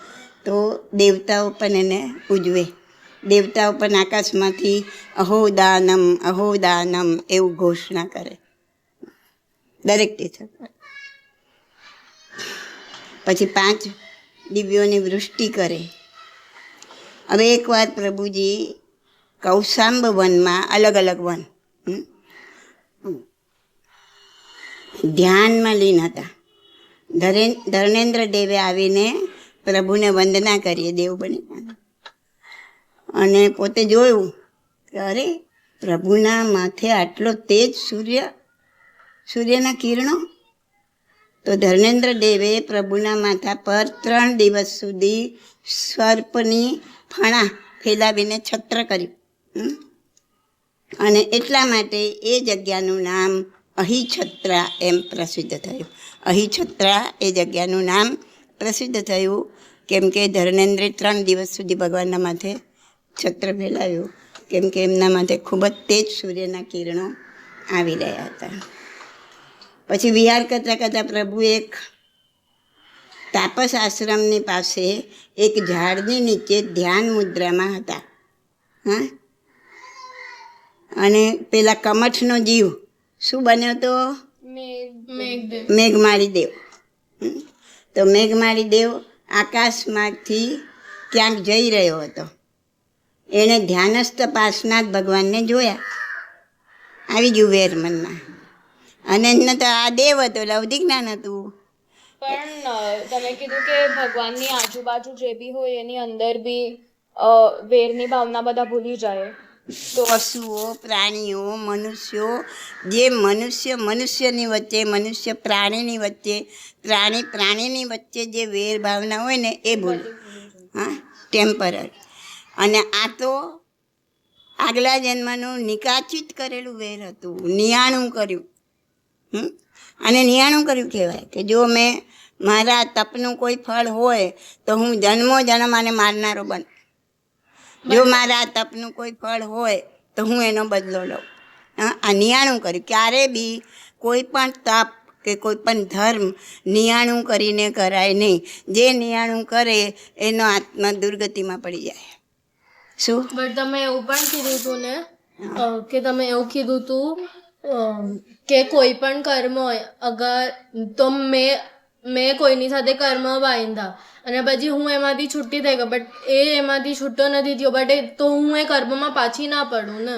તો દેવતાઓ પણ એને ઉજવે. દેવતાઓ પણ આકાશમાંથી અહો દાનમ એવું ઘોષણા કરે દરેક તીર્થ. પછી 5 દિવ્યોની વૃષ્ટિ કરે. હવે એકવાર પ્રભુજી કૌશાંબ વનમાં, અલગ અલગ વન, ધ્યાનમાં લીન હતા. ધર્મેન્દ્ર દેવે આવીને પ્રભુને વંદના કરીએ દેવ બની, અને પોતે જોયું કે અરે પ્રભુના માથે આટલો તેજ સૂર્યના કિરણો, તો ધર્મેન્દ્ર દેવે પ્રભુના માથા પર 3 દિવસ સુધી સર્પની ફણા ફેલાવીને છત્ર કર્યું. અને એટલા માટે એ જગ્યાનું નામ અહિછત્રા એમ પ્રસિદ્ધ થયું. અહિછત્રા એ જગ્યાનું નામ પ્રસિદ્ધ થયું કેમ કે ધર્મેન્દ્રે 3 દિવસ સુધી ભગવાનના માથે છત્ર ફેલાવ્યું, કેમ કે એમના માથે ખૂબ જ તેજ સૂર્યના કિરણો આવી રહ્યા હતા. પછી વિહાર કરતાં કરતાં પ્રભુ એક તાપસ આશ્રમની પાસે એક ઝાડની નીચે ધ્યાન મુદ્રામાં હતા. હા, અને પેલા કમઠનો જીવ શું બન્યો તો મેઘમાળી દેવ. તો મેઘમાળી દેવ આકાશમાંથી ક્યાંક જઈ રહ્યો હતો. એણે ધ્યાનસ્થ પાર્શ્વનાથ ભગવાનને જોયા. આવી ગયું વેર મનમાં. અને એને તો આ દેવ હતો એટલે અવધિ જ્ઞાન હતું. પણ તમે કીધું કે ભગવાનની આજુબાજુ જે બી હોય એની અંદર બી વેરની ભાવના બધા ભૂલી જાય. તો પશુઓ, પ્રાણીઓ, મનુષ્યો, જે મનુષ્યની વચ્ચે, મનુષ્ય પ્રાણીની વચ્ચે, પ્રાણીની વચ્ચે જે વેર ભાવના હોય ને એ ભૂલ. હા, ટેમ્પરરી. અને આ તો આગલા જન્મનું નિકાચિત કરેલું વેર હતું, નિયાણું કર્યું. અને નિયાણું કર્યું કહેવાય કે જો મેં મારા તપનું કોઈ ફળ હોય તો હું જન્મો જન્મ આને મારનારો બન. જો મારા તપનું કોઈ ફળ હોય તો હું એનો બદલો લઉં. આ નિયાણું કર્યું. ક્યારે બી કોઈ પણ તપ કે કોઈ પણ ધર્મ નિયાણું કરીને કરાય નહીં. જે નિયાણું કરે એનો આત્મા દુર્ગતિમાં પડી જાય. શું? બટ તમે એવું પણ કીધું હતું ને કે તમે એવું કીધું હતું કે કોઈ પણ કર્મ હોય અગર તો મેં કોઈની સાથે કર્મ બાંધ્યા અને પછી હું એમાંથી છૂટી થઈ ગયો, બટ એ એમાંથી છૂટો નથી થયો, બટ તો હું એ કર્મમાં પાછી ના પડું ને?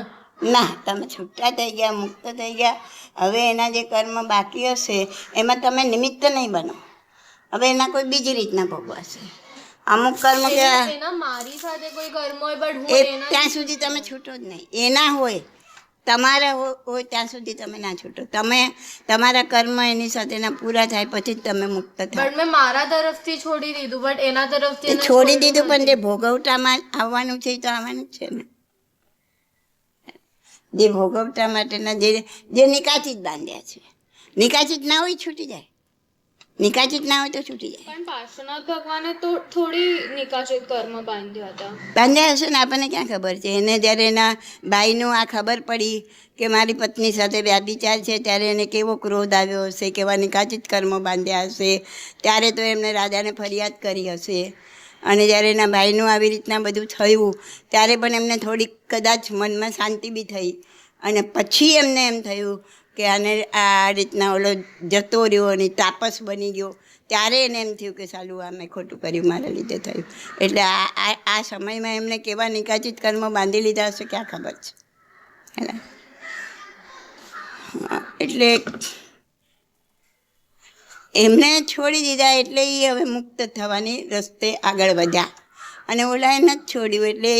ના, તમે છૂટા થઈ ગયા, મુક્ત થઈ ગયા. હવે એના જે કર્મ બાકી હશે એમાં તમે નિમિત્ત નહીં બનો. હવે એના કોઈ બીજી રીતના ભોગવાશે. અમુક કર્મ કે મારી સાથે કોઈ કર્મ હોય બટ એ ત્યાં સુધી તમે છૂટો જ નહીં. એના હોય, તમારા હોય ત્યાં સુધી તમે ના છૂટો. તમે તમારા કર્મ એની સાથેના પૂરા થાય પછી જ તમે મુક્ત થાવ. બટ મેં મારા તરફથી છોડી દીધું, બટ એના તરફથી છોડી દીધું, પણ જે ભોગવટામાં આવવાનું છે એ તો આવવાનું જ છે ને. જે ભોગવટા માટેના જે નિકાચિત બાંધ્યા છે, નિકાચિત ના હોય છૂટી જાય. નિકાચિત ના હોય તો છૂટી જાય. પણ પાર્શ્વનાથ ભગવાને તો થોડી નિકાચિત કર્મ બાંધ્યા હતા. બાંધ્યા હશે ને, આપણને ક્યાં ખબર છે. એને જ્યારે એના ભાઈનું આ ખબર પડી કે મારી પત્ની સાથે વ્યાભિચાર છે, ત્યારે એને કેવો ક્રોધ આવ્યો હશે, કેવા નિકાચિત કર્મો બાંધ્યા હશે. ત્યારે તો એમને રાજાને ફરિયાદ કરી હશે. અને જ્યારે એના ભાઈનું આવી રીતના બધું થયું ત્યારે પણ એમને થોડીક કદાચ મનમાં શાંતિ બી થઈ. અને પછી એમને એમ થયું કે આને આ રીતના ઓલો જતો રહ્યો અને તાપસ બની ગયો, ત્યારે એને એમ થયું કે સાલું આ મેં ખોટું કર્યું, મારા લીધે થયું. એટલે આ સમયમાં એમને કેવા નિકાચિત કર્મ બાંધી લીધા હશે ક્યાં ખબર છે. એટલે એમને છોડી દીધા એટલે એ હવે મુક્ત થવાની રસ્તે આગળ વધ્યા. અને ઓલાએ નથી છોડ્યું એટલે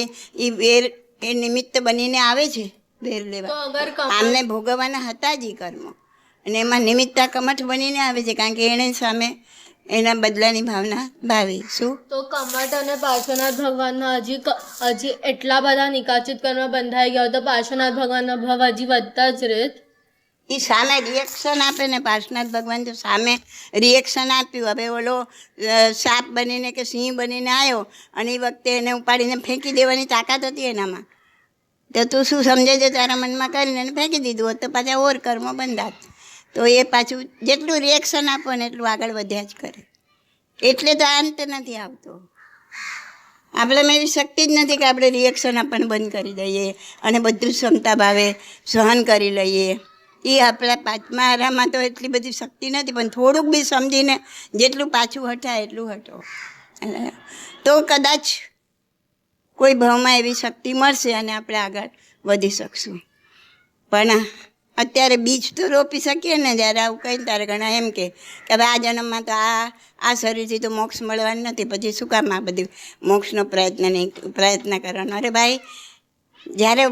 એ વેર એ નિમિત્ત બનીને આવે છે વેર લેવા. આમને ભોગવવાના હતા જ એ કર્મો અને એમાં નિમિત્તા કમઠ બનીને આવે છે, કારણ કે એણે સામે એના બદલાની ભાવના ભાવી. શું? તો કમઠ અને પાર્શ્વનાથ ભગવાનના હજી એટલા બધા નિકાચિત કર્મ બંધાઈ ગયા તો પાર્શ્વનાથ ભગવાનના ભાવ હજી વધતા જ રહે. એ સામે રિએક્શન આપે ને. પાર્શ્વનાથ ભગવાન તો સામે રિએક્શન આપ્યું. હવે ઓલો સાપ બનીને કે સિંહ બનીને આવ્યો અને એ વખતે એને ઉપાડીને ફેંકી દેવાની તાકાત હતી એનામાં. તો તું શું સમજે છે તારા મનમાં કરીને એને ફેંકી દીધું હોત તો પાછા ઓર કર્મ બંધાત. તો એ પાછું જેટલું રિએક્શન આપો ને એટલું આગળ વધ્યા જ કરે. એટલે તો અંત નથી આવતો. આપણામાં એવી શક્તિ જ નથી કે આપણે રિએક્શન આપણને બંધ કરી દઈએ અને બધું ક્ષમતા ભાવે સહન કરી લઈએ. એ આપણા પાંચમા આરામાં તો એટલી બધી શક્તિ નથી, પણ થોડુંક બી સમજીને જેટલું પાછું હટાય એટલું હટો તો કદાચ કોઈ ભાવમાં એવી શક્તિ મળશે અને આપણે આગળ વધી શકશું. પણ અત્યારે બીજ તો રોપી શકીએ ને. જ્યારે આવું કહીને ત્યારે ઘણા એમ કે હવે આ જન્મમાં તો આ શરીરથી તો મોક્ષ મળવાનું નથી, પછી શું કામ આ બધું મોક્ષનો પ્રયત્ન કરવાનો. અરે ભાઈ, જ્યારે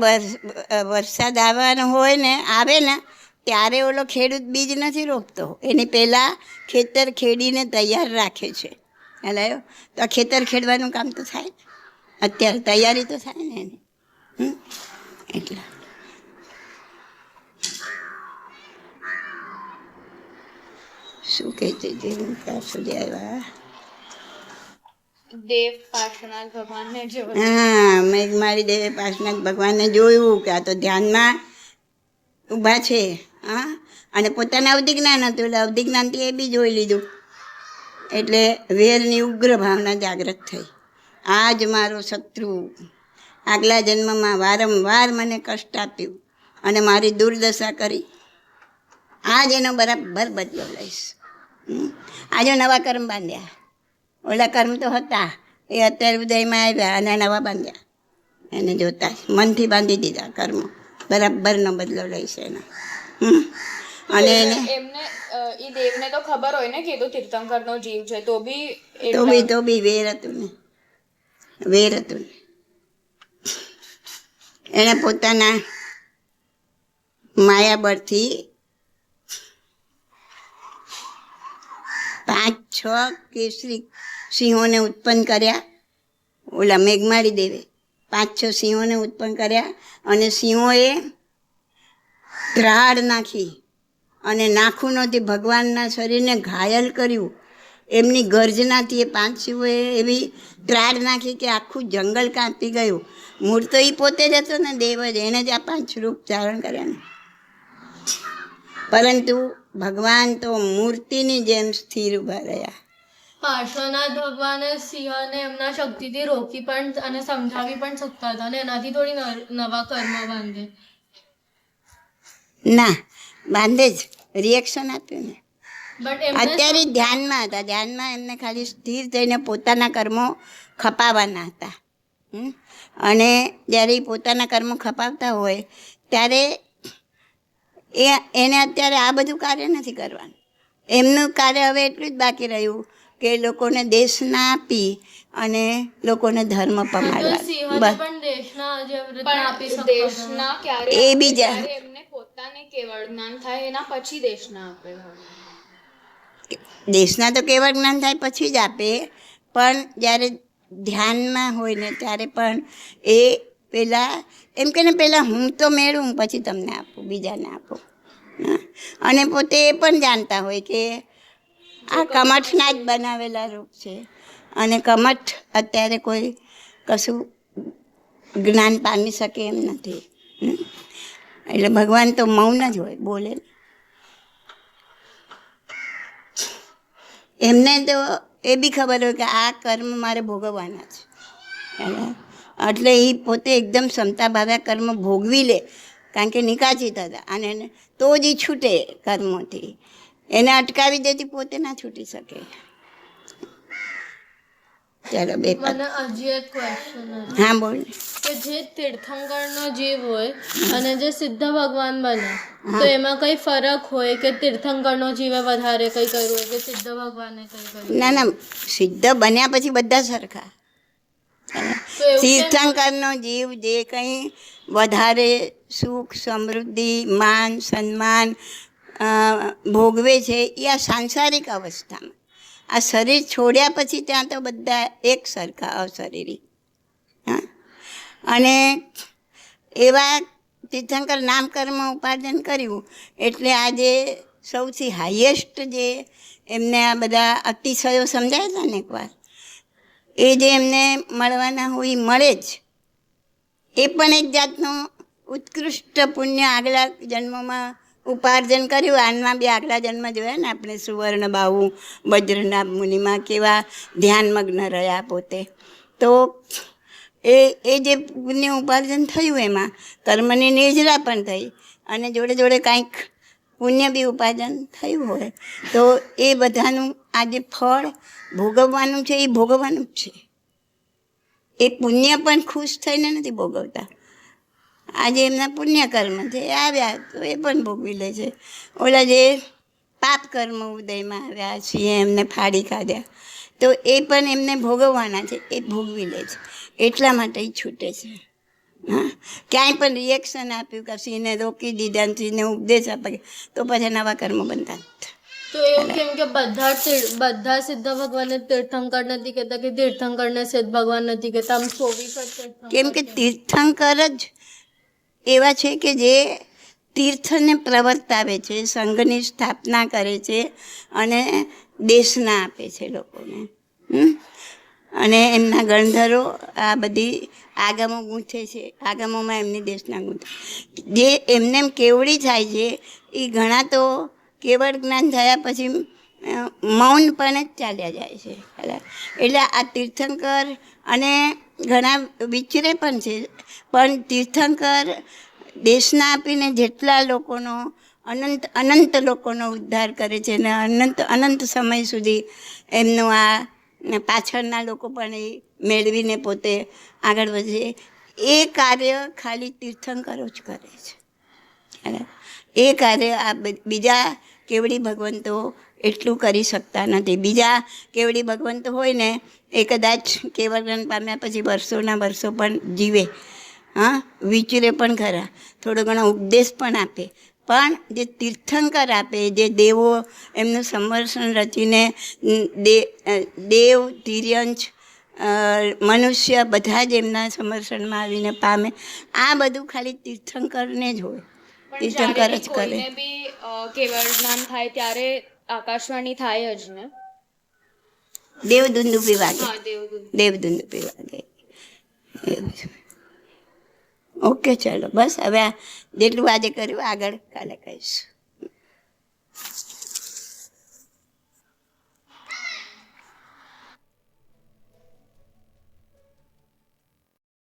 વરસાદ આવવાનો હોય ને આવે ને ત્યારે ઓલો ખેડૂત બીજ નથી રોપતો, એની પહેલાં ખેતર ખેડીને તૈયાર રાખે છે. હલાયો તો આ ખેતર ખેડવાનું કામ તો થાય ને, અત્યારે તૈયારી તો થાય ને એની. એટલા શું કહેતી હતી હું ત્યાં સુધી આવ્યા? દેવ પાર્શ્વનાથ ભગવાનને જોયું. હા, મેઘમાળી દેવે પાર્શ્વનાથ ભગવાનને જોયું કે આ તો ધ્યાનમાં ઊભા છે. હા, અને પોતાના અવધિજ્ઞાન હતું એટલે અવધિજ્ઞાનથી એ બી જોઈ લીધું. એટલે વેરની ઉગ્ર ભાવના જાગૃત થઈ. આ જ મારો શત્રુ આગલા જન્મમાં વારંવાર મને કષ્ટ આપ્યું અને મારી દુર્દશા કરી. આજ એનો બરાબર બદલો લઈશ. આજે નવા કર્મ બાંધ્યા. ઓલા કર્મ તો હતા એ અત્યારે ઉદયમાં આવ્યા અને નવા બાંધ્યા. એને જોતા મનથી બાંધી દીધા કર્મો. બરાબરનો બદલો લઈશ એનો. અને એને એમને એ દેવને તો ખબર હોય ને કે એ તો તીર્થંકરનો જીવ છે, તો બી વેર હતું ને, વેર હતું ને. એણે પોતાના માયાબળથી 5-6 કેસરી સિંહોને ઉત્પન્ન કર્યા. ઓલા મેઘમાળી દેવે 5-6 સિંહોને ઉત્પન્ન કર્યા અને સિંહોએ ત્રાડ નાખી અને નાખૂનોથી ભગવાનના શરીરને ઘાયલ કર્યું. એમની ગર્જનાથી એ 5 સિંહોએ એવી ત્રાડ નાખી કે આખું જંગલ કાંપી ગયું. મૂળ તો એ પોતે જ હતો ને, દેવ જ, એણે જ આ 5 રૂપ ધારણ કર્યા ને. પરંતુ ભગવાન તો મૂર્તિની જેમ સ્થિર ઊભા રહ્યા. પાર્શ્વનાથ ભગવાને સિંહને એમના શક્તિથી રોકી પણ અને સમજાવી પણ શકતા હતા, અને એનાથી થોડી નવા કર્મ બાંધે. ના, બાંધે જ, રિએક્શન આપ્યું ને. બટ એમને અત્યારે ધ્યાનમાં હતા. ધ્યાનમાં એમને ખાલી સ્થિર થઈને પોતાના કર્મો ખપાવવાના હતા. અને જ્યારે એ પોતાના કર્મો ખપાવતા હોય ત્યારે એને અત્યારે આ બધું કાર્ય નથી કરવાનું. એમનું કાર્ય હવે એટલું જ બાકી રહ્યું કે લોકોને દેશના આપી અને લોકોને ધર્મ પમાડવા. દેશના ક્યારે એ બીજા એમને પોતાને કેવળ જ્ઞાન થાય એના પછી દેશના આપે. દેશના તો કેવળ જ્ઞાન થાય પછી જ આપે, પણ જ્યારે ધ્યાનમાં હોય ને ત્યારે પણ એ પહેલાં એમ કે ને પહેલાં હું તો મેળવું પછી તમને આપું, બીજાને આપું. અને પોતે એ પણ જાણતા હોય કે આ કમઠના જ બનાવેલા રૂપ છે અને કમઠ અત્યારે કોઈ કશું જ્ઞાન પામી શકે એમ નથી. એટલે ભગવાન તો મૌન જ હોય, બોલે. એમને તો એ બી ખબર હોય કે આ કર્મ મારે ભોગવવાના છે. એટલે એ પોતે એકદમ ક્ષમતા ભાવે કર્મ ભોગવી લે, કારણ કે નિકાચિત હતા અને તો જ એ છૂટે કર્મોથી. એને અટકાવી દેતી પોતે ના છૂટી શકે. ચાલો બે મને હજી એક ક્વેશ્ચન હતો. હા બોલ. કે જે તીર્થંકરનો જીવ હોય અને જે સિદ્ધ ભગવાન બને, તો એમાં કઈ ફરક હોય કે તીર્થંકરનો જીવે વધારે કઈ કર્યું હોય કે સિદ્ધ ભગવાને કઈ કર્યું? ના, સિદ્ધ બન્યા પછી બધા સરખા. તીર્થંકરનો જીવ જે કંઈ વધારે સુખ, સમૃદ્ધિ, માન, સન્માન ભોગવે છે એ આ સાંસારિક અવસ્થામાં. આ શરીર છોડ્યા પછી ત્યાં તો બધા એક સરખા અશરીરી. હા, અને એવા તીર્થંકર નામકર્મ ઉપાર્જન કર્યું એટલે આજે સૌથી હાઈએસ્ટ જે એમને આ બધા અતિશયો સમજાય હતા ને એકવાર, એ જે એમને મળવાના હોય મળે જ. એ પણ એક જાતનું ઉત્કૃષ્ટ પુણ્ય આગલા જન્મમાં ઉપાર્જન કર્યું. આનમાં બી આગલા જન્મ જોયા ને આપણે, સુવર્ણ બાહુ વજ્રના મુનિમાં કેવા ધ્યાનમગ્ન રહ્યા પોતે. તો એ જે પુણ્ય ઉપાર્જન થયું એમાં કર્મની નિર્જરા પણ થઈ અને જોડે જોડે કાંઈક પુણ્ય બી ઉપાર્જન થયું હોય તો એ બધાનું આ જે ફળ ભોગવવાનું છે એ ભોગવવાનું જ છે. એ પુણ્ય પણ ખુશ થઈને નથી ભોગવતા. આજે એમના પુણ્ય કર્મ છે એ આવ્યા તો એ પણ ભોગવી લે છે. ઓલા જે પાપ કર્મ ઉદયમાં આવ્યા છે એમને ફાડી કાઢ્યા તો એ પણ એમને ભોગવવાના છે, એ ભોગવી લે છે. એટલા માટે એ છૂટે છે. હા, ક્યાંય પણ રિએક્શન આપ્યું કે સિંહને રોકી દીધા ને સિંહને ઉપદેશ આપે તો પછી નવા કર્મો બનતા નથી. તો એવું કેમ કે બધા સિદ્ધ ભગવાનને તીર્થંકર નથી કહેતા કે તીર્થંકરને સિદ્ધ ભગવાન નથી કહેતા? આમ 24 કેમ કે તીર્થંકર જ એવા છે કે જે તીર્થને પ્રવર્તાવે છે, સંઘની સ્થાપના કરે છે અને દેશના આપે છે લોકોને. અને એમના ગણધરો આ બધી આગમો ગૂંથે છે, આગમોમાં એમની દેશના ગૂંથે. જે એમને એમ કેવડી થાય છે એ ઘણા તો કેવળ જ્ઞાન થયા પછી મૌનપણે જ ચાલ્યા જાય છે. એટલે આ તીર્થંકર અને ઘણા વિચરે પણ છે, પણ તીર્થંકર દેશના આપીને જેટલા લોકોનો અનંત લોકોનો ઉદ્ધાર કરે છે ને અનંત સમય સુધી એમનું આ પાછળના લોકો પણ એ મેળવીને પોતે આગળ વધે, એ કાર્ય ખાલી તીર્થંકરો જ કરે છે. એ કાર્ય આ બીજા કેવડી ભગવંતો એટલું કરી શકતા નથી. બીજા કેવડી ભગવંતો હોય ને એ કદાચ કેવળ જ્ઞાન પામ્યા પછી વર્ષોના વર્ષો પણ જીવે, હા, વિચરે પણ ખરા, થોડો ઘણો ઉપદેશ પણ આપે, પણ જે તીર્થંકર આપે, જે દેવો એમનું સંવર્ષણ રચીને દેવ, તિર્યંશ, મનુષ્ય બધા જ એમના સમર્ષણમાં આવીને પામે, આ બધું ખાલી તીર્થંકરને જ હોય, પણ તીર્થંકર જ્યારે જ કરે. કોઈને બી કેવળ જ્ઞાન થાય ત્યારે આકાશવાણી થાય જ ને? દેવદુંદુભી વાગે, હા, દેવદૂત. દેવદુંદુભી વાગે. એવું છે. ઓકે, ચલો બસ હવે જેટલું આજે કર્યું આગળ કાલે કહીશ.